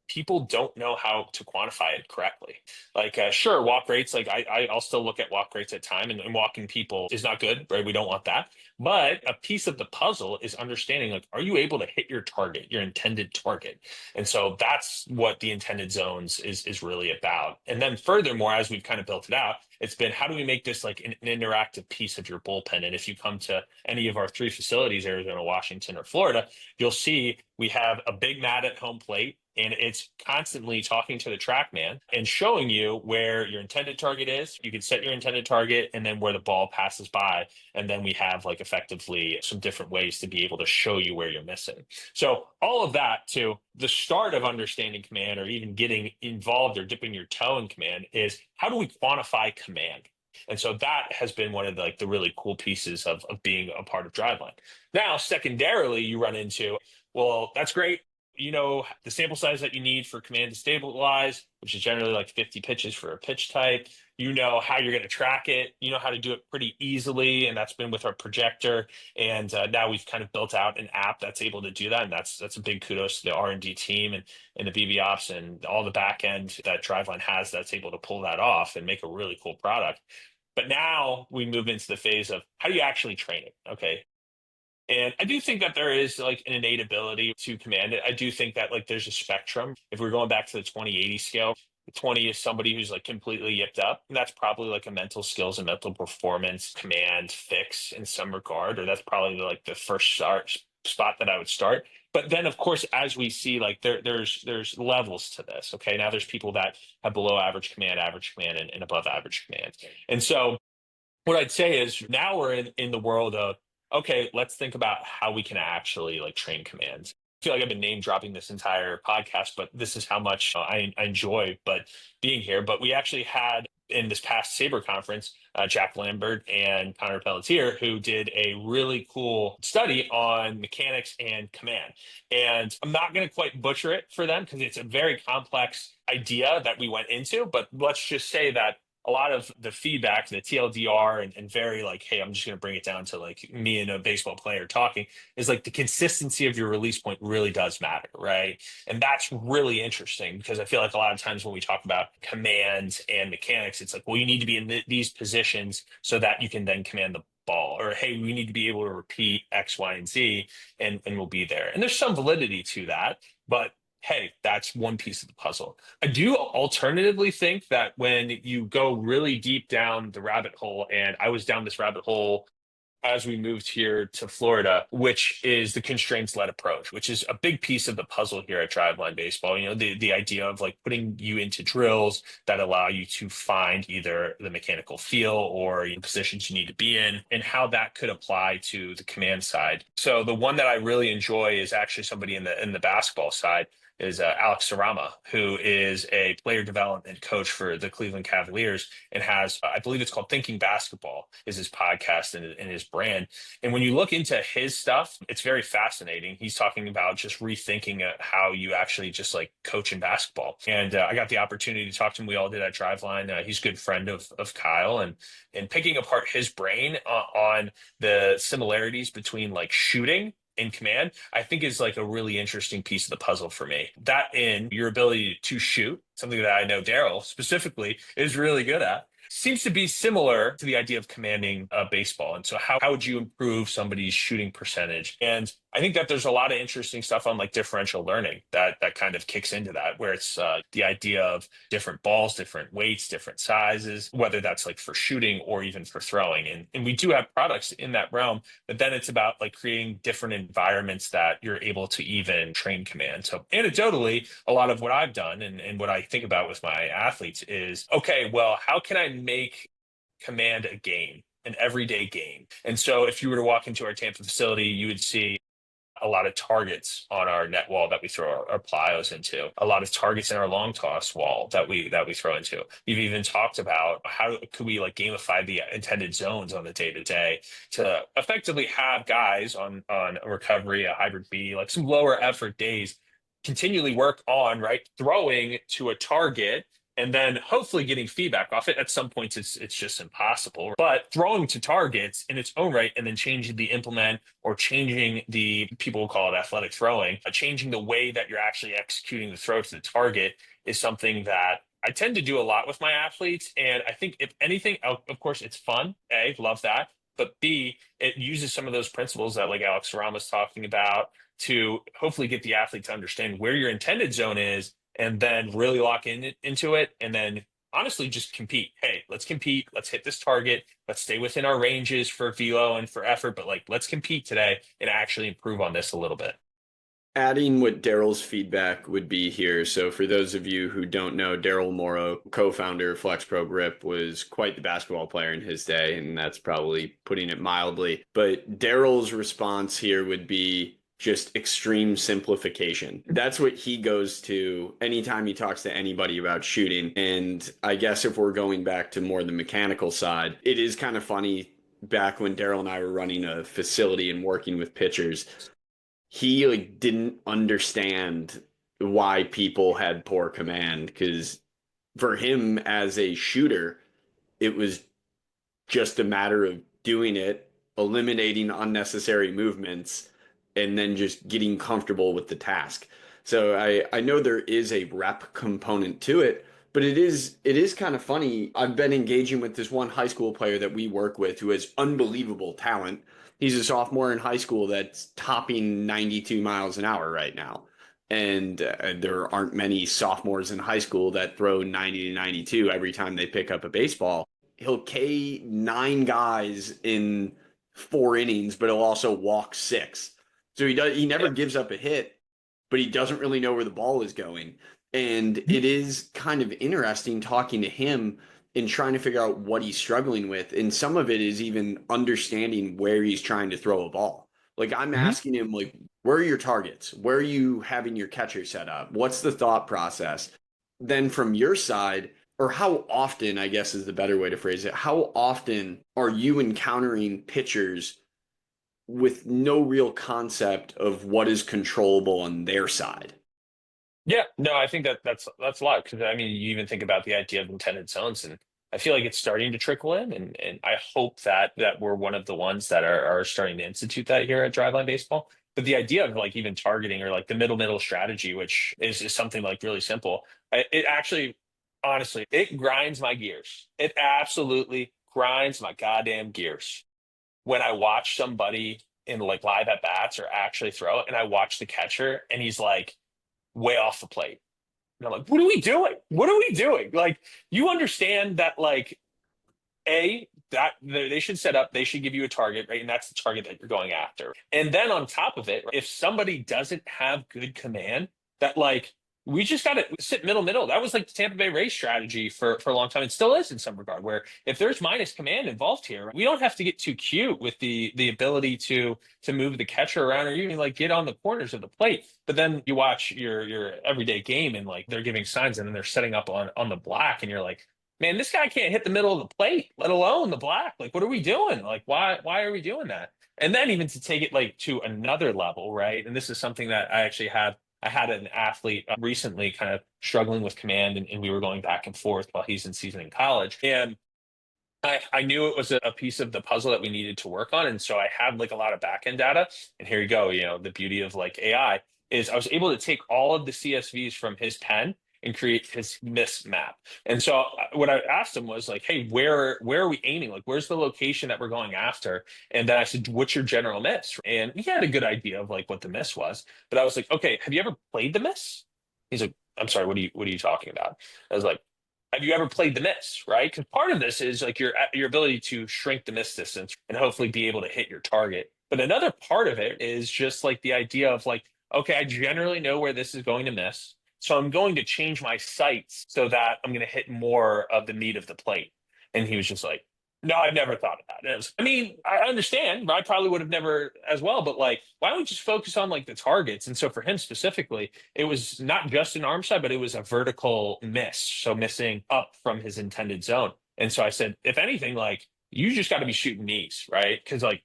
people don't know how to quantify it correctly. Like, sure, walk rates, like I'll still look at walk rates at time, and walking people is not good, right? We don't want that. But a piece of the puzzle is understanding, like, are you able to hit your target, your intended target? And so that's what the intended zones is really about. And then furthermore, as we've kind of built it out, it's been how do we make this like an interactive piece of your bullpen? And if you come to any of our three facilities, Arizona, Washington, or Florida, you'll see we have a big mat at home plate, and it's constantly talking to the track man and showing you where your intended target is. You can set your intended target and then where the ball passes by. And then we have like effectively some different ways to be able to show you where you're missing. So all of that to the start of understanding command, or even getting involved or dipping your toe in command, is how do we quantify command? And so that has been one of the, like the really cool pieces of being a part of Driveline. Now, secondarily, you run into, well, that's great. You know, the sample size that you need for command to stabilize, which is generally like 50 pitches for a pitch type. You know how you're going to track it. You know how to do it pretty easily, and that's been with our projector. And now we've kind of built out an app that's able to do that, and that's a big kudos to the R&D team and the BB ops and all the back end that Driveline has that's able to pull that off and make a really cool product. But now we move into the phase of how do you actually train it? Okay, And I do think that there is like an innate ability to command it. I do think that like there's a spectrum. If we're going back to the 20/80 scale, 20 is somebody who's like completely yipped up. And that's probably like a mental skills and mental performance command fix in some regard. Or that's probably like the first spot that I would start. But then of course, as we see, like there's levels to this. Okay. Now there's people that have below average command, and above average command. And so what I'd say is now we're in the world of, okay, let's think about how we can actually like train commands. I feel like I've been name dropping this entire podcast, but this is how much I enjoy but being here. But we actually had in this past Sabre conference, Jack Lambert and Connor Pelletier, who did a really cool study on mechanics and command. And I'm not going to quite butcher it for them because it's a very complex idea that we went into, but let's just say that a lot of the feedback, the TLDR, and very like, hey, I'm just going to bring it down to like me and a baseball player talking, is like the consistency of your release point really does matter, right? And that's really interesting because I feel like a lot of times when we talk about commands and mechanics, it's like, well, you need to be in these positions so that you can then command the ball, or hey, we need to be able to repeat X, Y, and Z, and we'll be there. And there's some validity to that, but hey, that's one piece of the puzzle. I do alternatively think that when you go really deep down the rabbit hole, and I was down this rabbit hole as we moved here to Florida, which is the constraints led approach, which is a big piece of the puzzle here at Driveline Baseball. You know, the idea of like putting you into drills that allow you to find either the mechanical feel or the positions you need to be in, and how that could apply to the command side. So the one that I really enjoy is actually somebody in the basketball side is Alex Sarama, who is a player development coach for the Cleveland Cavaliers and has, I believe it's called Thinking Basketball, is his podcast and his brand. And when you look into his stuff, it's very fascinating. He's talking about just rethinking how you actually just like coach in basketball. And I got the opportunity to talk to him. We all did at Driveline. He's a good friend of Kyle, and picking apart his brain on the similarities between like shooting in command, I think is like a really interesting piece of the puzzle for me. That in your ability to shoot, something that I know Daryl specifically is really good at, seems to be similar to the idea of commanding a baseball. And so how would you improve somebody's shooting percentage? And I think that there's a lot of interesting stuff on like differential learning that kind of kicks into that, where it's the idea of different balls, different weights, different sizes, whether that's like for shooting or even for throwing. And we do have products in that realm, but then it's about like creating different environments that you're able to even train command. So anecdotally, a lot of what I've done and what I think about with my athletes is, okay, well, how can I make command a game? An everyday game. And so if you were to walk into our Tampa facility, you would see a lot of targets on our net wall that we throw our plyos into, a lot of targets in our long toss wall that we throw into. You've even talked about how could we like gamify the intended zones on the day to day to effectively have guys on a recovery, a hybrid B, like some lower effort days, continually work on right throwing to a target and then hopefully getting feedback off it. At some points, it's just impossible. But throwing to targets in its own right, and then changing the implement or changing the people will call it athletic throwing, changing the way that you're actually executing the throw to the target is something that I tend to do a lot with my athletes. And I think if anything, of course, it's fun. A, love that. But B, it uses some of those principles that like Alex Sarama's talking about to hopefully get the athlete to understand where your intended zone is and then really lock into it and then honestly just compete. Hey, let's compete. Let's hit this target. Let's stay within our ranges for velo and for effort, but like let's compete today and actually improve on this a little bit. Adding what Daryl's feedback would be here. So for those of you who don't know, Daryl Morrow, co-founder of Flex Pro Grip, was quite the basketball player in his day, and that's probably putting it mildly. But Daryl's response here would be just extreme simplification. That's what he goes to anytime he talks to anybody about shooting. And I guess if we're going back to more the mechanical side, it is kind of funny back when Daryl and I were running a facility and working with pitchers, he like didn't understand why people had poor command because for him as a shooter, it was just a matter of doing it, eliminating unnecessary movements, and then just getting comfortable with the task. So I know there is a rep component to it, But it is kind of funny. I've been engaging with this one high school player that we work with who has unbelievable talent. He's a sophomore in high school that's topping 92 miles an hour right now. And there aren't many sophomores in high school that throw 90 to 92 every time they pick up a baseball. He'll K nine guys in 4 innings, but he'll also walk six. So he never Yeah. gives up a hit, but he doesn't really know where the ball is going. And it is kind of interesting talking to him and trying to figure out what he's struggling with. And some of it is even understanding where he's trying to throw a ball. Like I'm Mhm. asking him, like, where are your targets? Where are you having your catcher set up? What's the thought process? Then from your side, or how often, I guess is the better way to phrase it, how often are you encountering pitchers with no real concept of what is controllable on their side? Yeah, no, I think that's a lot because I mean, you even think about the idea of intended zones, and I feel like it's starting to trickle in, and I hope that we're one of the ones that are starting to institute that here at Driveline Baseball. But the idea of like even targeting or like the middle strategy, which is something like really simple, it actually, honestly, it grinds my gears. It absolutely grinds my goddamn gears when I watch somebody in like live at bats or actually throw it, and I watch the catcher and he's like way off the plate. And I'm like, what are we doing? What are we doing? Like, you understand that, like, that they should set up, they should give you a target, right? And that's the target that you're going after. And then on top of it, if somebody doesn't have good command, that like we just got to sit middle. That was like the Tampa Bay Rays strategy for a long time. It still is in some regard, where if there's minus command involved here, we don't have to get too cute with the ability to move the catcher around or even like get on the corners of the plate. But then you watch your everyday game and like they're giving signs and then they're setting up on the black and you're like, man, this guy can't hit the middle of the plate, let alone the black. Like, what are we doing? Like, why are we doing that? And then even to take it like to another level, right? And this is something that I had an athlete recently kind of struggling with command, and we were going back and forth while he's in season in college. And I knew it was a piece of the puzzle that we needed to work on. And so I had like a lot of back end data. And here you go, the beauty of like AI is I was able to take all of the CSVs from his pen and create his miss map. And so what I asked him was like, hey, where are we aiming? Like, where's the location that we're going after? And then I said, what's your general miss? And he had a good idea of like what the miss was. But I was like, okay, have you ever played the miss? He's like, I'm sorry, what are you talking about? I was like, have you ever played the miss, right? Because part of this is like your ability to shrink the miss distance and hopefully be able to hit your target. But another part of it is just like the idea of like, okay, I generally know where this is going to miss. So I'm going to change my sights so that I'm going to hit more of the meat of the plate. And he was just like, no, I've never thought of that. I mean, I understand. I probably would have never as well, but like, why don't we just focus on like the targets? And so for him specifically, it was not just an arm side, but it was a vertical miss. So missing up from his intended zone. And so I said, if anything, like you just got to be shooting knees, right? Because like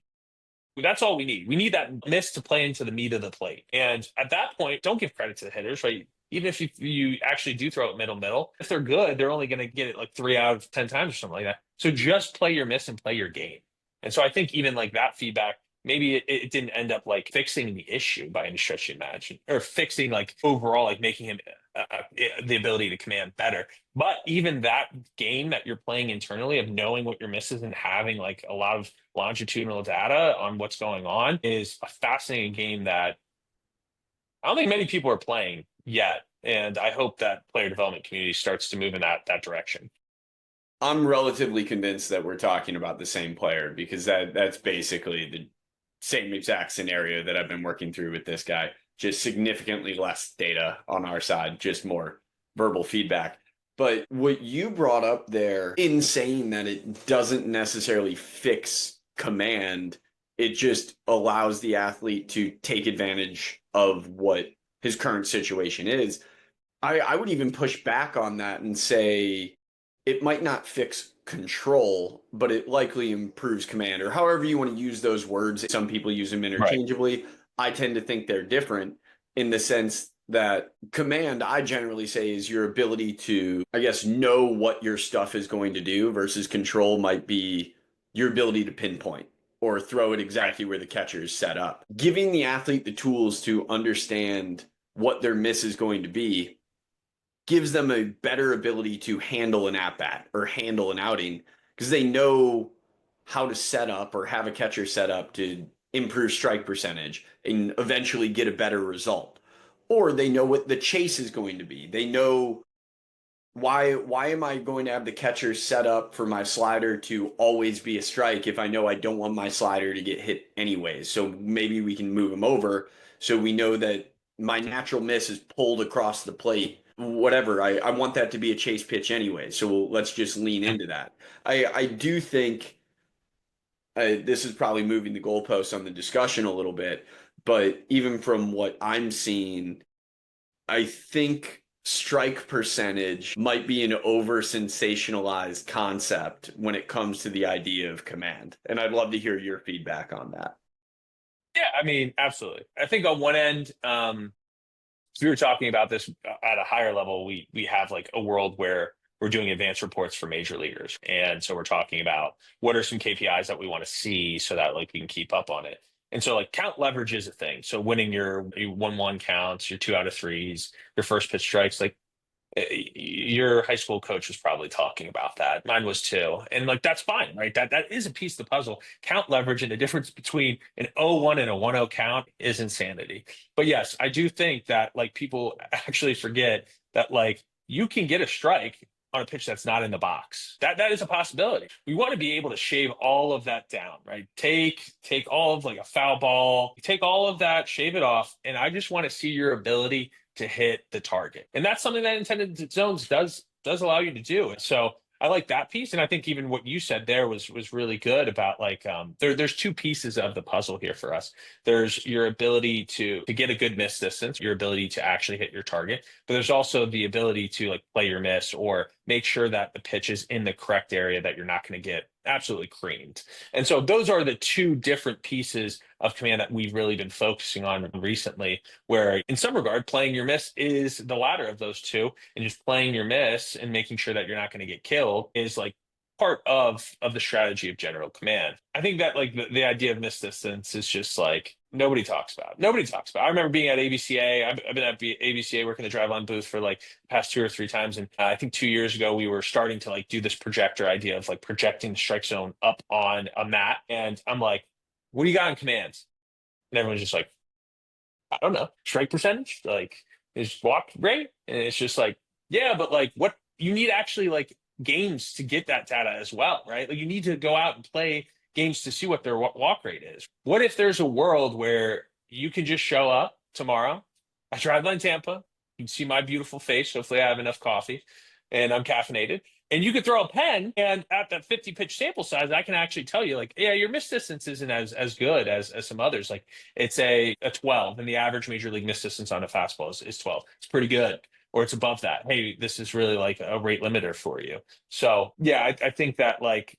that's all we need. We need that miss to play into the meat of the plate. And at that point, don't give credit to the hitters, right? Even if you actually do throw it middle, if they're good, they're only going to get it like 3 out of 10 times or something like that. So just play your miss and play your game. And so I think even like that feedback, maybe it didn't end up like fixing the issue by any stretch of imagination or fixing like overall, like making him the ability to command better. But even that game that you're playing internally of knowing what your misses and having like a lot of longitudinal data on what's going on is a fascinating game that I don't think many people are playing yet. And I hope that player development community starts to move in that direction. I'm relatively convinced that we're talking about the same player because that's basically the same exact scenario that I've been working through with this guy. Just significantly less data on our side, just more verbal feedback. But what you brought up there, in saying that it doesn't necessarily fix command, it just allows the athlete to take advantage of what his current situation is. I would even push back on that and say it might not fix control, but it likely improves command, or however you want to use those words. Some people use them Right. interchangeably. I tend to think they're different in the sense that command, I generally say, is your ability to, I guess, know what your stuff is going to do, versus control might be your ability to pinpoint or throw it Right. exactly where the catcher is set up. Giving the athlete the tools to understand what their miss is going to be gives them a better ability to handle an at-bat or handle an outing because they know how to set up or have a catcher set up to improve strike percentage and eventually get a better result. Or they know what the chase is going to be. They know why am I going to have the catcher set up for my slider to always be a strike if I know I don't want my slider to get hit anyways? So maybe we can move him over so we know that my natural miss is pulled across the plate. Whatever. I want that to be a chase pitch anyway. So let's just lean into that. I do think this is probably moving the goalposts on the discussion a little bit, but even from what I'm seeing, I think strike percentage might be an over sensationalized concept when it comes to the idea of command. And I'd love to hear your feedback on that. Yeah, I mean, absolutely. I think on one end, if we were talking about this at a higher level, we have like a world where we're doing advanced reports for major leaguers. And so we're talking about what are some KPIs that we want to see so that like we can keep up on it. And so like count leverage is a thing. So winning your 1-1 counts, your 2 out of 3s, your first pitch strikes, like your high school coach was probably talking about that. Mine was too. And like that's fine, right? That is a piece of the puzzle. Count leverage and the difference between an 0-1 and a 1-0 count is insanity. But yes, I do think that like people actually forget that like you can get a strike on a pitch that's not in the box. That is a possibility. We want to be able to shave all of that down, right? Take all of like a foul ball, take all of that, shave it off, and I just want to see your ability to hit the target. And that's something that intended zones does allow you to do. So I like that piece. And I think even what you said there was really good about like there's two pieces of the puzzle here for us. There's your ability to get a good miss distance, your ability to actually hit your target, but there's also the ability to like play your miss or make sure that the pitch is in the correct area that you're not going to get absolutely creamed. And so those are the two different pieces of command that we've really been focusing on recently, where in some regard, playing your miss is the latter of those two, and just playing your miss and making sure that you're not going to get killed is like part of the strategy of general command. I think that like the idea of miss distance is just like nobody talks about. Nobody talks about. I remember being at ABCA. I've been at ABCA working the Driveline booth for like the past 2 or 3 times, and I think 2 years ago we were starting to like do this projector idea of like projecting the strike zone up on a mat, and I'm like, "What do you got in commands?" And everyone's just like, "I don't know, strike percentage, like is walk rate," and it's just like, yeah, but like what you need actually like games to get that data as well, right? Like you need to go out and play games to see what their walk rate is. What if there's a world where you can just show up tomorrow at Driveline Tampa, you can see my beautiful face, hopefully I have enough coffee and I'm caffeinated, and you could throw a pen, and at that 50 pitch sample size, I can actually tell you like, yeah, your miss distance isn't as good as some others. Like it's a 12, and the average major league miss distance on a fastball is 12. It's pretty good. Or it's above that. Hey, this is really like a rate limiter for you. So yeah, I think that like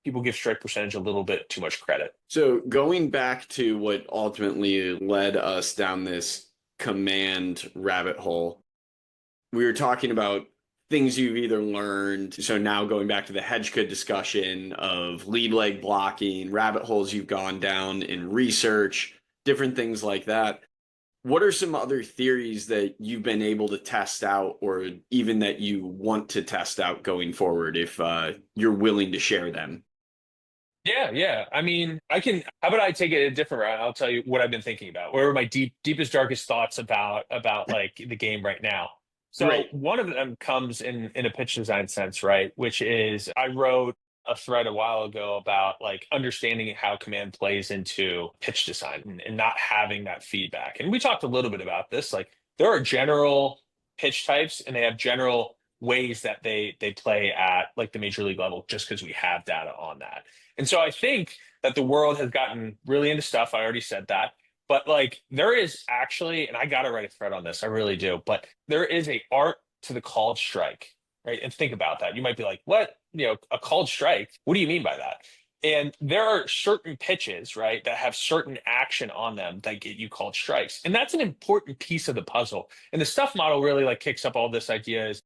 people give strike percentage a little bit too much credit. So going back to what ultimately led us down this command rabbit hole, we were talking about things you've either learned. So now going back to the Hedgeka discussion of lead leg blocking, rabbit holes you've gone down in research, different things like that. What are some other theories that you've been able to test out, or even that you want to test out going forward if you're willing to share them? Yeah. I mean, how about I take it a different route? I'll tell you what I've been thinking about. What are my deepest, darkest thoughts about like the game right now? So Great. one of them comes in a pitch design sense, right? Which is I wrote a thread a while ago about like understanding how command plays into pitch design and not having that feedback. And we talked a little bit about this. Like there are general pitch types and they have general ways that they play at like the major league level just because we have data on that. And so I think that the world has gotten really into stuff. I already said that. But like there is actually, and I gotta write a thread on this, I really do, but there is a art to the called strike, right? And think about that. You might be like, what? A called strike? What do you mean by that? And there are certain pitches, right, that have certain action on them that get you called strikes. And that's an important piece of the puzzle. And the stuff model really like kicks up all this idea is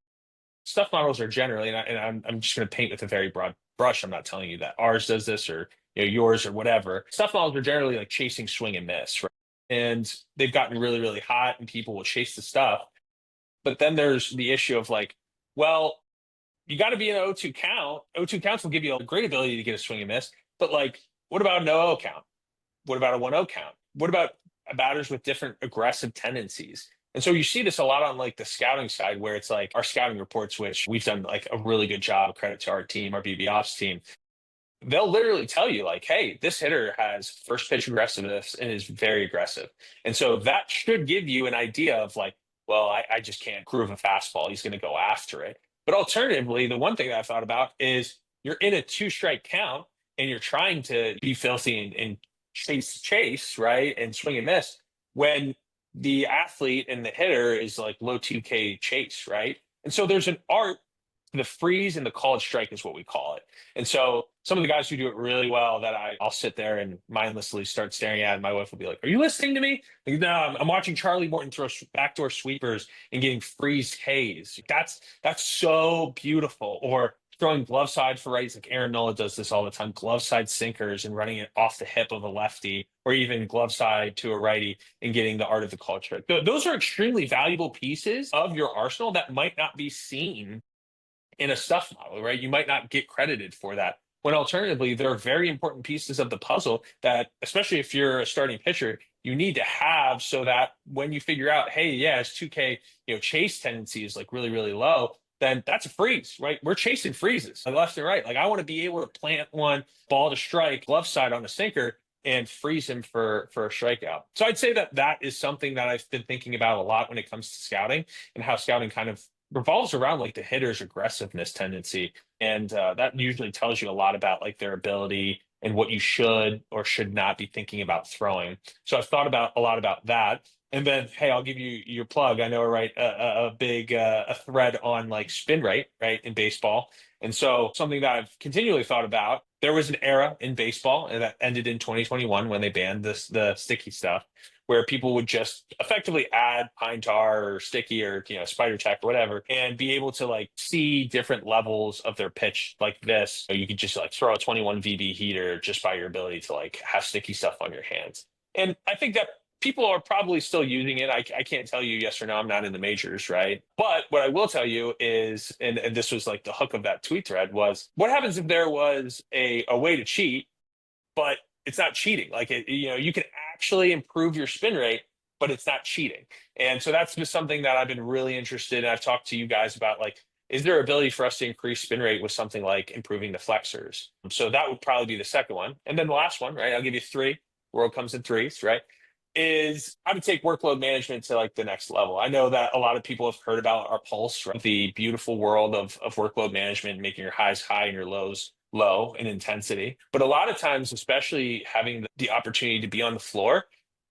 stuff models are generally, and I'm just going to paint with a very broad brush. I'm not telling you that ours does this or yours or whatever. Stuff models are generally like chasing swing and miss, right? And they've gotten really, really hot, and people will chase the stuff. But then there's the issue of like, well, you got to be in an 0-2 count. 0-2 counts will give you a great ability to get a swing and miss. But like, what about an 0-0 count? What about a 1-0 count? What about batters with different aggressive tendencies? And so you see this a lot on like the scouting side, where it's like our scouting reports, which we've done like a really good job, credit to our team, our BB Ops team. They'll literally tell you like, hey, this hitter has first pitch aggressiveness and is very aggressive. And so that should give you an idea of like, well, I just can't groove a fastball. He's going to go after it. But alternatively, the one thing that I've thought about is you're in a two strike count and you're trying to be filthy and chase, right? And swing and miss when the athlete and the hitter is like low 2K chase, right? And so there's an art, the freeze and the called strike is what we call it. And so some of the guys who do it really well that I'll sit there and mindlessly start staring at, and my wife will be like, "Are you listening to me?" Like, no, I'm watching Charlie Morton throw backdoor sweepers and getting freeze Ks. That's so beautiful. Or throwing glove side for righties, like Aaron Nola does this all the time, glove side sinkers and running it off the hip of a lefty, or even glove side to a righty and getting the art of the called strike. Those are extremely valuable pieces of your arsenal that might not be seen in a stuff model, right? You might not get credited for that. When alternatively, there are very important pieces of the puzzle that, especially if you're a starting pitcher, you need to have so that when you figure out, hey, yeah, his 2K, chase tendency is like really, really low, then that's a freeze, right? We're chasing freezes left and right. Like I want to be able to plant one ball to strike glove side on a sinker and freeze him for a strikeout. So I'd say that is something that I've been thinking about a lot when it comes to scouting and how scouting kind of revolves around like the hitter's aggressiveness tendency. And that usually tells you a lot about like their ability and what you should or should not be thinking about throwing. So I've thought about a lot about that. And then, hey, I'll give you your plug. I know, right? A big a thread on like spin rate, right, in baseball. And so something that I've continually thought about. There was an era in baseball and that ended in 2021 when they banned the sticky stuff, where people would just effectively add pine tar or sticky or spider tack or whatever, and be able to like see different levels of their pitch like this. So you could just like throw a 21 VB heater just by your ability to like have sticky stuff on your hands. And I think that people are probably still using it. I can't tell you yes or no. I'm not in the majors, right? But what I will tell you is, and this was like the hook of that tweet thread, was what happens if there was a way to cheat, but it's not cheating. Like you can actually improve your spin rate, but it's not cheating. And so that's just something that I've been really interested in. I've talked to you guys about like, is there ability for us to increase spin rate with something like improving the flexors? So that would probably be the second one. And then the last one, right? I'll give you three. World comes in threes, right? Is how to take workload management to like the next level. I know that a lot of people have heard about our pulse, right? The beautiful world of workload management, making your highs high and your lows low in intensity. But a lot of times, especially having the opportunity to be on the floor,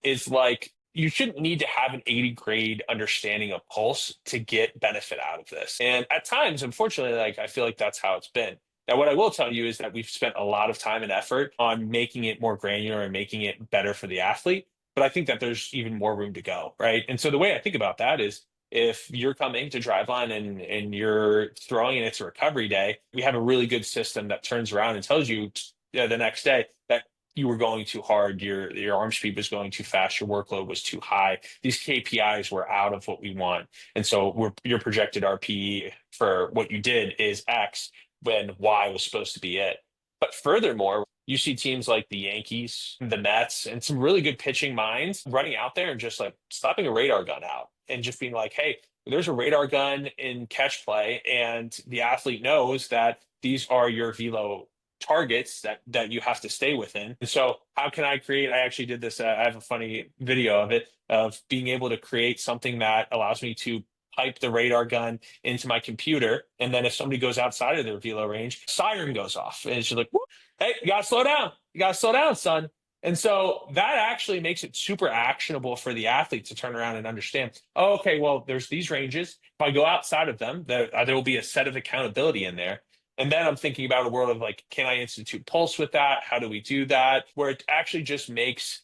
is like you shouldn't need to have an 80 grade understanding of pulse to get benefit out of this. And at times, unfortunately, like I feel like that's how it's been. Now, what I will tell you is that we've spent a lot of time and effort on making it more granular and making it better for the athlete. But I think that there's even more room to go, right? And so the way I think about that is if you're coming to Driveline and you're throwing and it's a recovery day, we have a really good system that turns around and tells you the next day that you were going too hard, your arm speed was going too fast, your workload was too high. These KPIs were out of what we want. And so your projected RPE for what you did is X when Y was supposed to be it. But furthermore, you see teams like the Yankees, the Mets, and some really good pitching minds running out there and just like slapping a radar gun out and just being like, hey, there's a radar gun in catch play, and the athlete knows that these are your velo targets that you have to stay within. And so how can I create, I actually did this, I have a funny video of it, of being able to create something that allows me to pipe the radar gun into my computer. And then if somebody goes outside of their velo range, siren goes off. And it's just like, whoop, hey, you got to slow down. You got to slow down, son. And so that actually makes it super actionable for the athlete to turn around and understand, oh, okay, well, there's these ranges. If I go outside of them, there will be a set of accountability in there. And then I'm thinking about a world of like, can I institute pulse with that? How do we do that? Where it actually just makes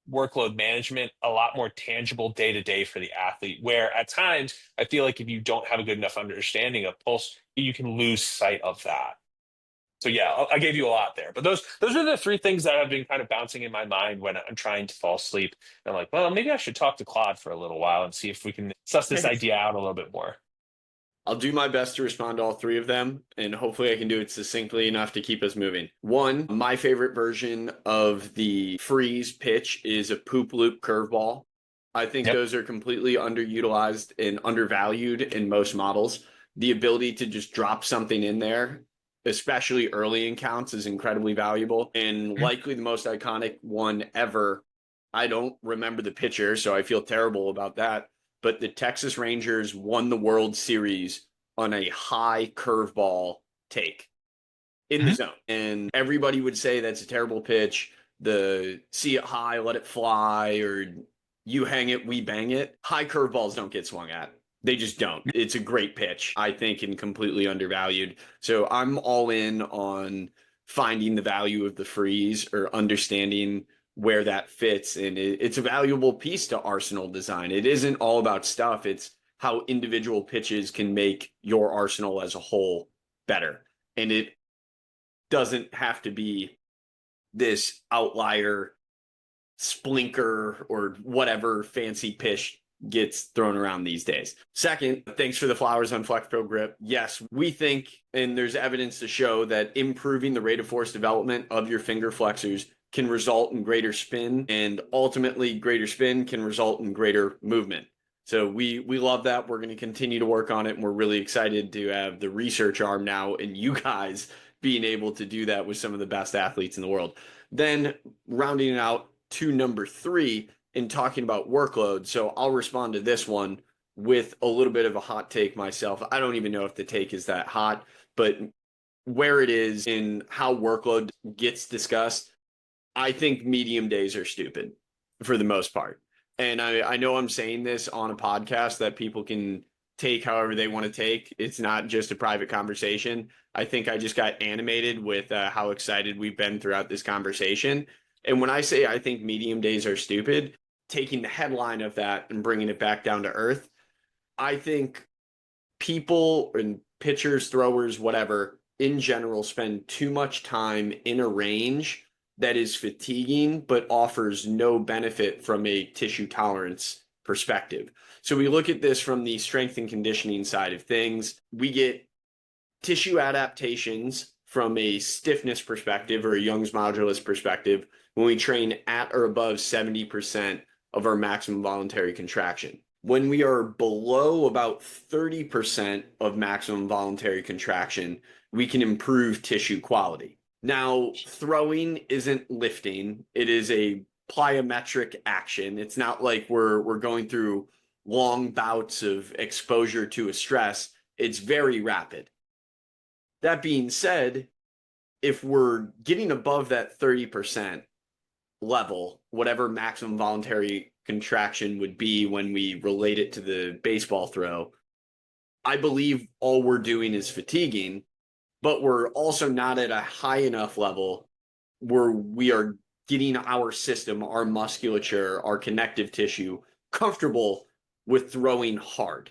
workload management a lot more tangible day to day for the athlete, where at times I feel like if you don't have a good enough understanding of pulse, you can lose sight of that. So yeah, I gave you a lot there, but those are the three things that have been kind of bouncing in my mind when I'm trying to fall asleep. And I'm like, well, maybe I should talk to Claude for a little while and see if we can suss this Thanks. idea out a little bit more. I'll do my best to respond to all three of them, and hopefully I can do it succinctly enough to keep us moving. One, my favorite version of the freeze pitch is a poop loop curveball. I think Yep. those are completely underutilized and undervalued in most models. The ability to just drop something in there, especially early in counts, is incredibly valuable. And Mhm. likely the most iconic one ever. I don't remember the pitcher, so I feel terrible about that, but the Texas Rangers won the World Series on a high curveball take in the Mhm. zone. And everybody would say that's a terrible pitch. The see it high, let it fly, or you hang it, we bang it. High curveballs don't get swung at. They just don't. It's a great pitch, I think, and completely undervalued. So I'm all in on finding the value of the freeze or understanding where that fits. And it's a valuable piece to arsenal design. It isn't all about stuff, it's how individual pitches can make your arsenal as a whole better. And it doesn't have to be this outlier splinker or whatever fancy pitch gets thrown around these days. Second, thanks for the flowers on Flex Pro Grip. Yes, we think, and there's evidence to show that improving the rate of force development of your finger flexors can result in greater spin, and ultimately greater spin can result in greater movement. So we love that. We're going to continue to work on it, and we're really excited to have the research arm now and you guys being able to do that with some of the best athletes in the world. Then rounding it out to number three in talking about workload. So I'll respond to this one with a little bit of a hot take myself. I don't even know if the take is that hot, but where it is in how workload gets discussed, I think medium days are stupid for the most part. And I know I'm saying this on a podcast that people can take however they want to take. It's not just a private conversation. I think I just got animated with how excited we've been throughout this conversation. And when I say I think medium days are stupid, taking the headline of that and bringing it back down to earth, I think people and pitchers, throwers, whatever, in general, spend too much time in a range that is fatiguing but offers no benefit from a tissue tolerance perspective. So we look at this from the strength and conditioning side of things. We get tissue adaptations from a stiffness perspective or a Young's modulus perspective when we train at or above 70% of our maximum voluntary contraction. When we are below about 30% of maximum voluntary contraction, we can improve tissue quality. Now, throwing isn't lifting, it is a plyometric action. It's not like we're going through long bouts of exposure to a stress. It's very rapid. That being said, if we're getting above that 30% level, whatever maximum voluntary contraction would be when we relate it to the baseball throw, I believe all we're doing is fatiguing, but we're also not at a high enough level where we are getting our system, our musculature, our connective tissue comfortable with throwing hard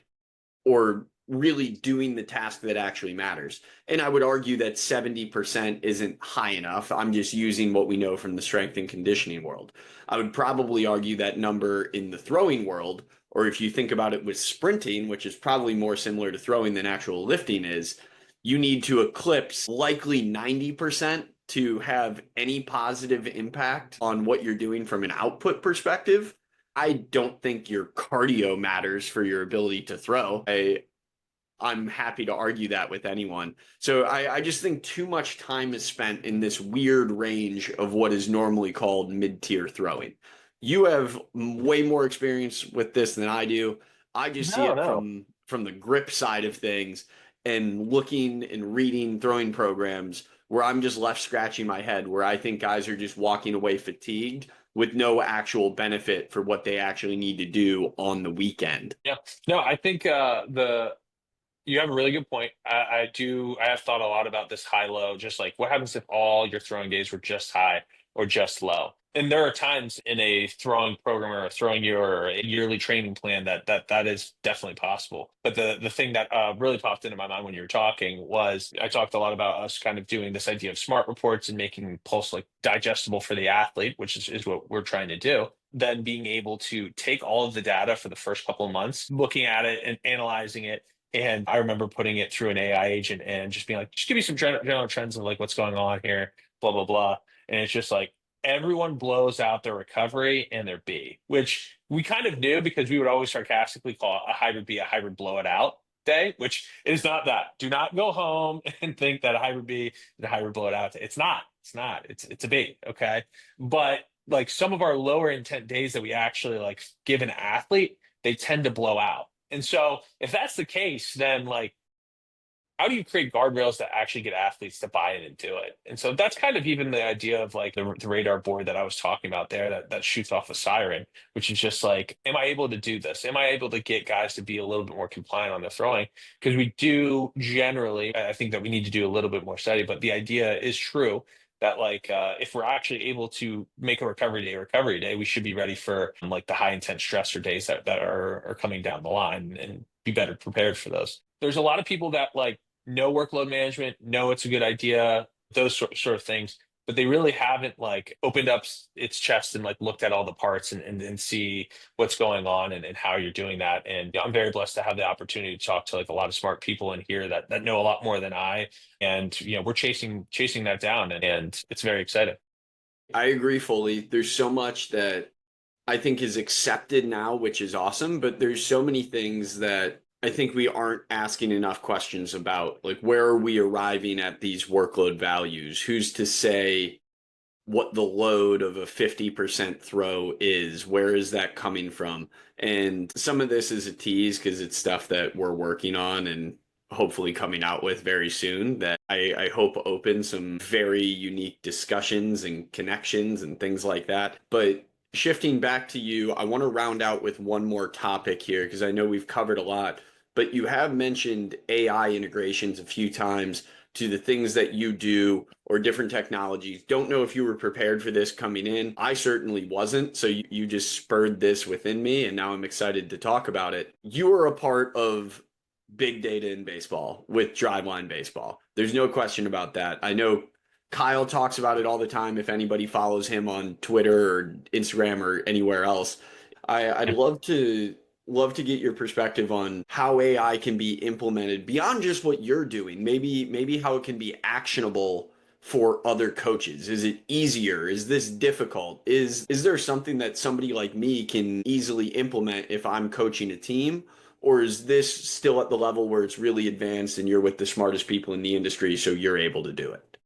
or really doing the task that actually matters. And I would argue that 70% isn't high enough. I'm just using what we know from the strength and conditioning world. I would probably argue that number in the throwing world, or if you think about it with sprinting, which is probably more similar to throwing than actual lifting is, you need to eclipse likely 90% to have any positive impact on what you're doing from an output perspective. I don't think your cardio matters for your ability to throw. I'm happy to argue that with anyone. So I just think too much time is spent in this weird range of what is normally called mid-tier throwing. You have way more experience with this than I do. I just see No, it no. from the grip side of things and looking and reading throwing programs where I'm just left scratching my head, where I think guys are just walking away fatigued with no actual benefit for what they actually need to do on the weekend. Yeah. No, I think the you have a really good point. I have thought a lot about this high low, just like what happens if all your throwing days were just high or just low. And there are times in a throwing program or a throwing year or a yearly training plan that is definitely possible. But the thing that really popped into my mind when you were talking was I talked a lot about us kind of doing this idea of smart reports and making Pulse like digestible for the athlete, which is what we're trying to do. Then being able to take all of the data for the first couple of months, looking at it and analyzing it. And I remember putting it through an AI agent and just being like, just give me some general trends of like what's going on here, blah, blah, blah. And it's just like, everyone blows out their recovery and their B, which we kind of knew because we would always sarcastically call a hybrid B a hybrid blow it out day, which is not that. Do not go home and think that a hybrid B is a hybrid blow it out day. It's not. It's not. It's a B. Okay. But like some of our lower intent days that we actually like give an athlete, they tend to blow out. And so if that's the case, then like how do you create guardrails that actually get athletes to buy in and do it? And so that's kind of even the idea of like the radar board that I was talking about there that shoots off a siren, which is just like, am I able to do this? Am I able to get guys to be a little bit more compliant on their throwing? Because we do generally, I think that we need to do a little bit more study, but the idea is true that like if we're actually able to make a recovery day, we should be ready for like the high intense stressor days that are coming down the line and be better prepared for those. There's a lot of people that like know workload management, know it's a good idea, those sort of things, but they really haven't like opened up its chest and like looked at all the parts and see what's going on and how you're doing that. And I'm very blessed to have the opportunity to talk to like a lot of smart people in here that know a lot more than I. And we're chasing that down and it's very exciting. I agree fully. There's so much that I think is accepted now, which is awesome, but there's so many things that I think we aren't asking enough questions about. Like, where are we arriving at these workload values? Who's to say what the load of a 50% throw is? Where is that coming from? And some of this is a tease because it's stuff that we're working on and hopefully coming out with very soon that I hope open some very unique discussions and connections and things like that. But shifting back to you, I want to round out with one more topic here because I know we've covered a lot, but you have mentioned AI integrations a few times to the things that you do or different technologies. Don't know if you were prepared for this coming in. I certainly wasn't. So you just spurred this within me, and now I'm excited to talk about it. You are a part of big data in baseball with Driveline Baseball. There's no question about that. I know Kyle talks about it all the time if anybody follows him on Twitter or Instagram or anywhere else. I'd love to get your perspective on how AI can be implemented beyond just what you're doing. Maybe how it can be actionable for other coaches. Is it easier? Is this difficult? Is there something that somebody like me can easily implement if I'm coaching a team? Or is this still at the level where it's really advanced and you're with the smartest people in the industry, so you're able to do it?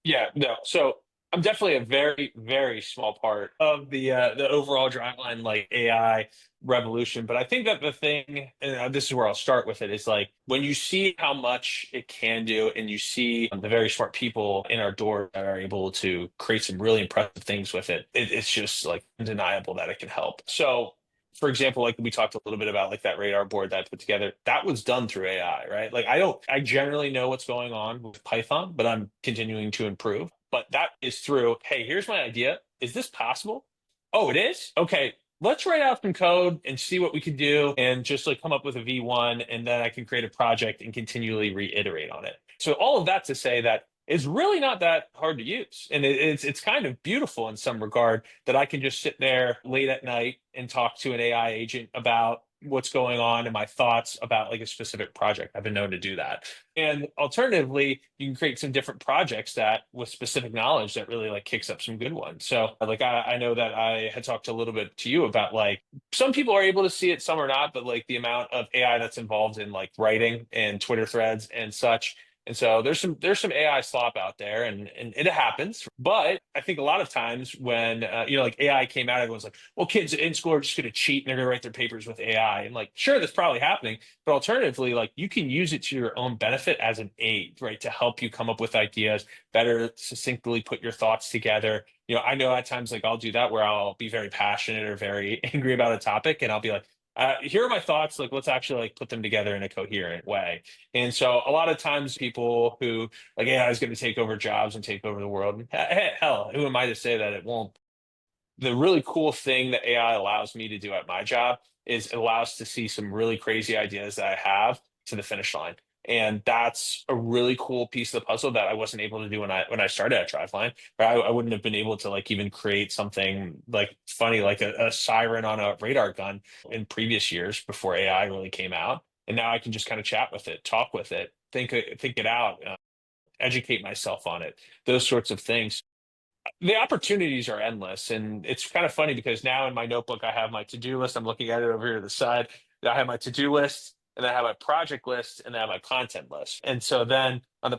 Yeah, no. So I'm definitely a very, very small part of the overall driveline like AI revolution. But I think that the thing, and this is where I'll start with it, is like when you see how much it can do, and you see the very smart people in our door that are able to create some really impressive things with it's just like undeniable that it can help. So for example, like we talked a little bit about like that radar board that I put together, that was done through AI, right? Like I generally know what's going on with Python, but I'm continuing to improve. But that is through, hey, here's my idea. Is this possible? Oh, it is? Okay. Let's write out some code and see what we can do and just like come up with a V1 and then I can create a project and continually reiterate on it. So all of that to say that it's really not that hard to use. And it's kind of beautiful in some regard that I can just sit there late at night and talk to an AI agent about what's going on and my thoughts about like a specific project. I've been known to do that. And alternatively, you can create some different projects that with specific knowledge that really like kicks up some good ones. So like I know that I had talked a little bit to you about like some people are able to see it, some are not, but like the amount of AI that's involved in like writing and Twitter threads and such. And so there's some AI slop out there, and it happens. But I think a lot of times when like AI came out, everyone's like, "Well, kids in school are just going to cheat and they're going to write their papers with AI." And like, sure, that's probably happening. But alternatively, like you can use it to your own benefit as an aid, right, to help you come up with ideas, better succinctly put your thoughts together. I know at times like I'll do that where I'll be very passionate or very angry about a topic, and I'll be like, here are my thoughts. Like, let's actually like put them together in a coherent way. And so a lot of times people who like AI is going to take over jobs and take over the world. Hell, who am I to say that it won't? the really cool thing that AI allows me to do at my job is it allows to see some really crazy ideas that I have to the finish line. And that's a really cool piece of the puzzle that I wasn't able to do when I started at Driveline. I wouldn't have been able to like even create something like funny, like a siren on a radar gun in previous years before AI really came out. And now I can just kind of chat with it, talk with it, think it out, educate myself on it, those sorts of things. The opportunities are endless, and it's kind of funny because now in my notebook I have my to-do list. I'm looking at it over here to the side. I have my to-do list, and I have my project list, and I have my content list. And so then on the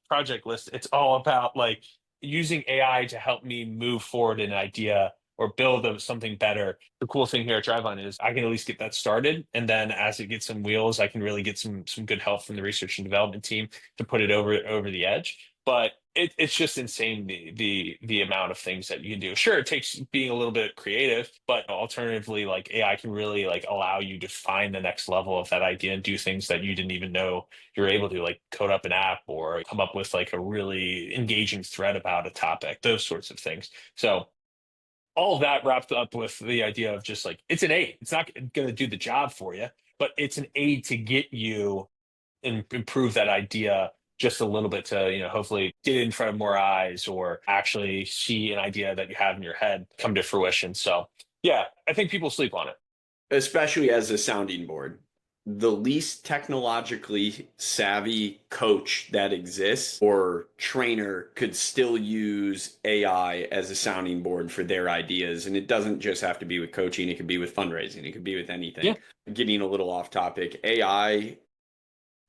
project list, it's all about like using AI to help me move forward an idea or build something better. The cool thing here at Driveline is I can at least get that started, and then as it gets some wheels, I can really get some good help from the research and development team to put it over the edge. But it's just insane the amount of things that you can do. Sure, it takes being a little bit creative, but alternatively, like AI can really like allow you to find the next level of that idea and do things that you didn't even know you're able to, like code up an app or come up with like a really engaging thread about a topic, those sorts of things. So all of that wrapped up with the idea of just like it's an aid. It's not going to do the job for you, but it's an aid to get you and improve that idea just a little bit to, hopefully get it in front of more eyes or actually see an idea that you have in your head come to fruition. So yeah, I think people sleep on it. Especially as a sounding board. The least technologically savvy coach that exists or trainer could still use AI as a sounding board for their ideas. And it doesn't just have to be with coaching, it could be with fundraising, it could be with anything. Yeah. Getting a little off topic, AI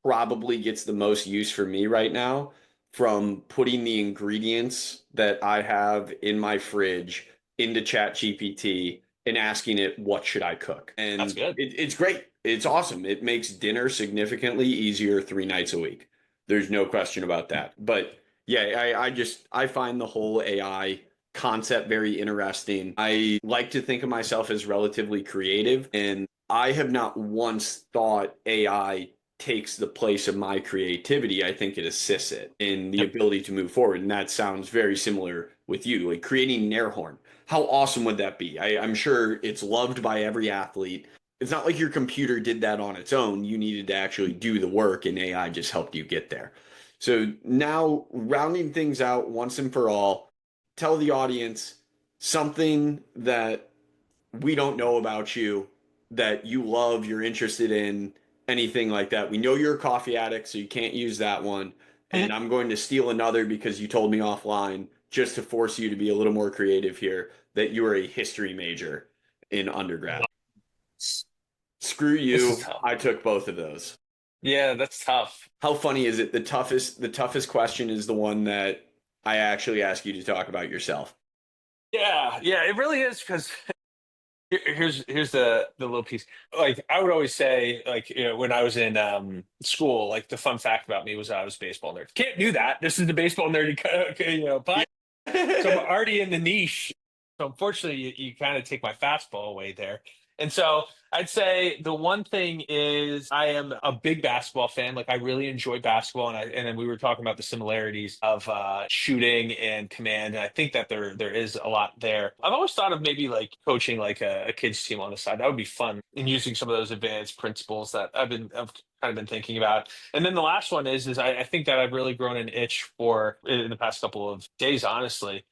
probably gets the most use for me right now from putting the ingredients that I have in my fridge into ChatGPT and asking it, what should I cook? That's And good. it's great. It's awesome. It makes dinner significantly easier 3 nights a week. There's no question about that. But yeah, I find the whole AI concept very interesting. I like to think of myself as relatively creative, and I have not once thought AI takes the place of my creativity. I think it assists it in the Yep. ability to move forward. And that sounds very similar with you, like creating an air horn. How awesome would that be? I'm sure it's loved by every athlete. It's not like your computer did that on its own. You needed to actually do the work, and AI just helped you get there. So now, rounding things out once and for all, tell the audience something that we don't know about you that you love, you're interested in, anything like that. We know you're a coffee addict, so you can't use that one. And I'm going to steal another because you told me offline, just to force you to be a little more creative here, that you were a history major in undergrad. Screw This is you. tough. I took both of those. Yeah, that's tough. How funny is it? The toughest question is the one that I actually ask you to talk about yourself. Yeah, it really is because here's the little piece. Like I would always say, like when I was in school, like the fun fact about me was I was a baseball nerd. Can't do that. This is the baseball nerdy, podcast. So I'm already in the niche. So unfortunately, you kind of take my fastball away there. And so I'd say the one thing is I am a big basketball fan. Like I really enjoy basketball, and then we were talking about the similarities of shooting and command, and I think that there is a lot there. I've always thought of maybe like coaching like a kids team on the side. That would be fun, and using some of those advanced principles that I've kind of been thinking about. And then the last one is I think that I've really grown an itch for in the past couple of days, honestly,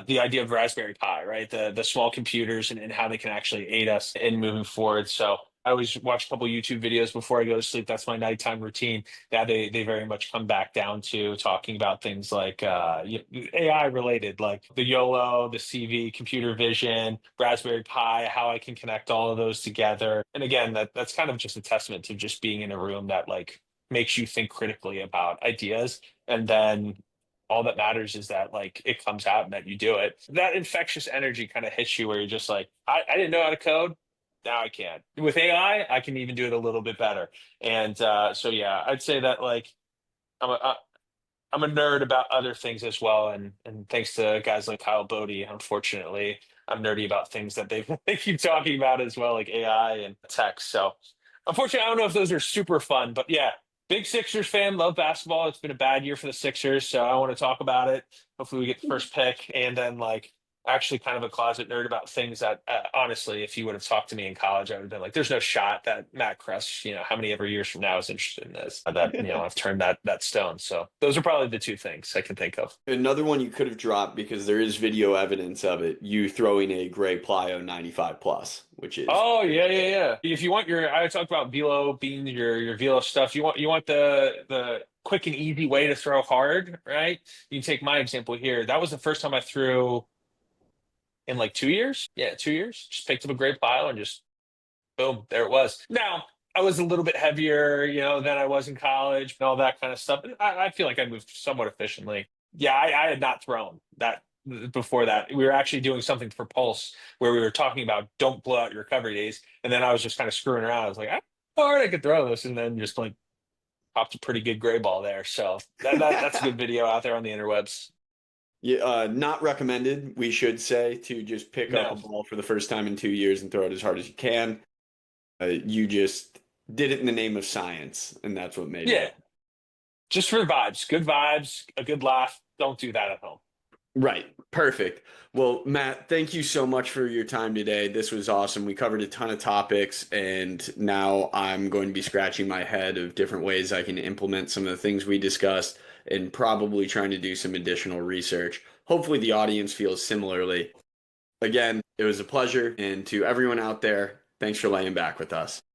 the idea of Raspberry Pi, right? The small computers and how they can actually aid us in moving forward. So I always watch a couple YouTube videos before I go to sleep. That's my nighttime routine. That they very much come back down to talking about things like AI related, like the YOLO, the CV, computer vision, Raspberry Pi, how I can connect all of those together. And again, that's kind of just a testament to just being in a room that like makes you think critically about ideas, and then all that matters is that like it comes out and that you do it. That infectious energy kind of hits you where you're just like, I didn't know how to code. Now I can. With AI, I can even do it a little bit better. And so yeah, I'd say that like I'm a I'm a nerd about other things as well. And thanks to guys like Kyle Bodie, unfortunately, I'm nerdy about things that they keep talking about as well, like AI and tech. So unfortunately, I don't know if those are super fun, but yeah, big Sixers fan, love basketball. It's been a bad year for the Sixers, so I want to talk about it. Hopefully, we get the first pick, and then like actually kind of a closet nerd about things that, honestly, if you would have talked to me in college, I would have been like, "There's no shot that Matt Kress, how many ever years from now is interested in this." That I've turned that stone. So those are probably the two things I can think of. Another one you could have dropped because there is video evidence of it. You throwing a gray Plyo 95 plus, which is Oh pretty yeah, sick. yeah, yeah. If you want I talked about velo being your velo stuff. You want the quick and easy way to throw hard, right? You can take my example here. That was the first time I threw in like 2 years. Yeah, 2 years. Just picked up a great pile and just boom, there it was. Now, I was a little bit heavier, than I was in college and all that kind of stuff. And I feel like I moved somewhat efficiently. Yeah, I had not thrown that before that. We were actually doing something for Pulse where we were talking about don't blow out your recovery days. And then I was just kind of screwing around. I was like, I don't know how hard I could throw this. And then just like popped a pretty good gray ball there. So that's a good video out there on the interwebs. Yeah, not recommended, we should say, to just pick up a No. ball for the first time in 2 years and throw it as hard as you can. You just did it in the name of science, and that's what made it. Yeah. Just for the vibes. Good vibes, a good laugh. Don't do that at home. Right. Perfect. Well, Matt, thank you so much for your time today. This was awesome. We covered a ton of topics, and now I'm going to be scratching my head of different ways I can implement some of the things we discussed and probably trying to do some additional research. Hopefully, the audience feels similarly. Again, it was a pleasure. And to everyone out there, thanks for laying back with us.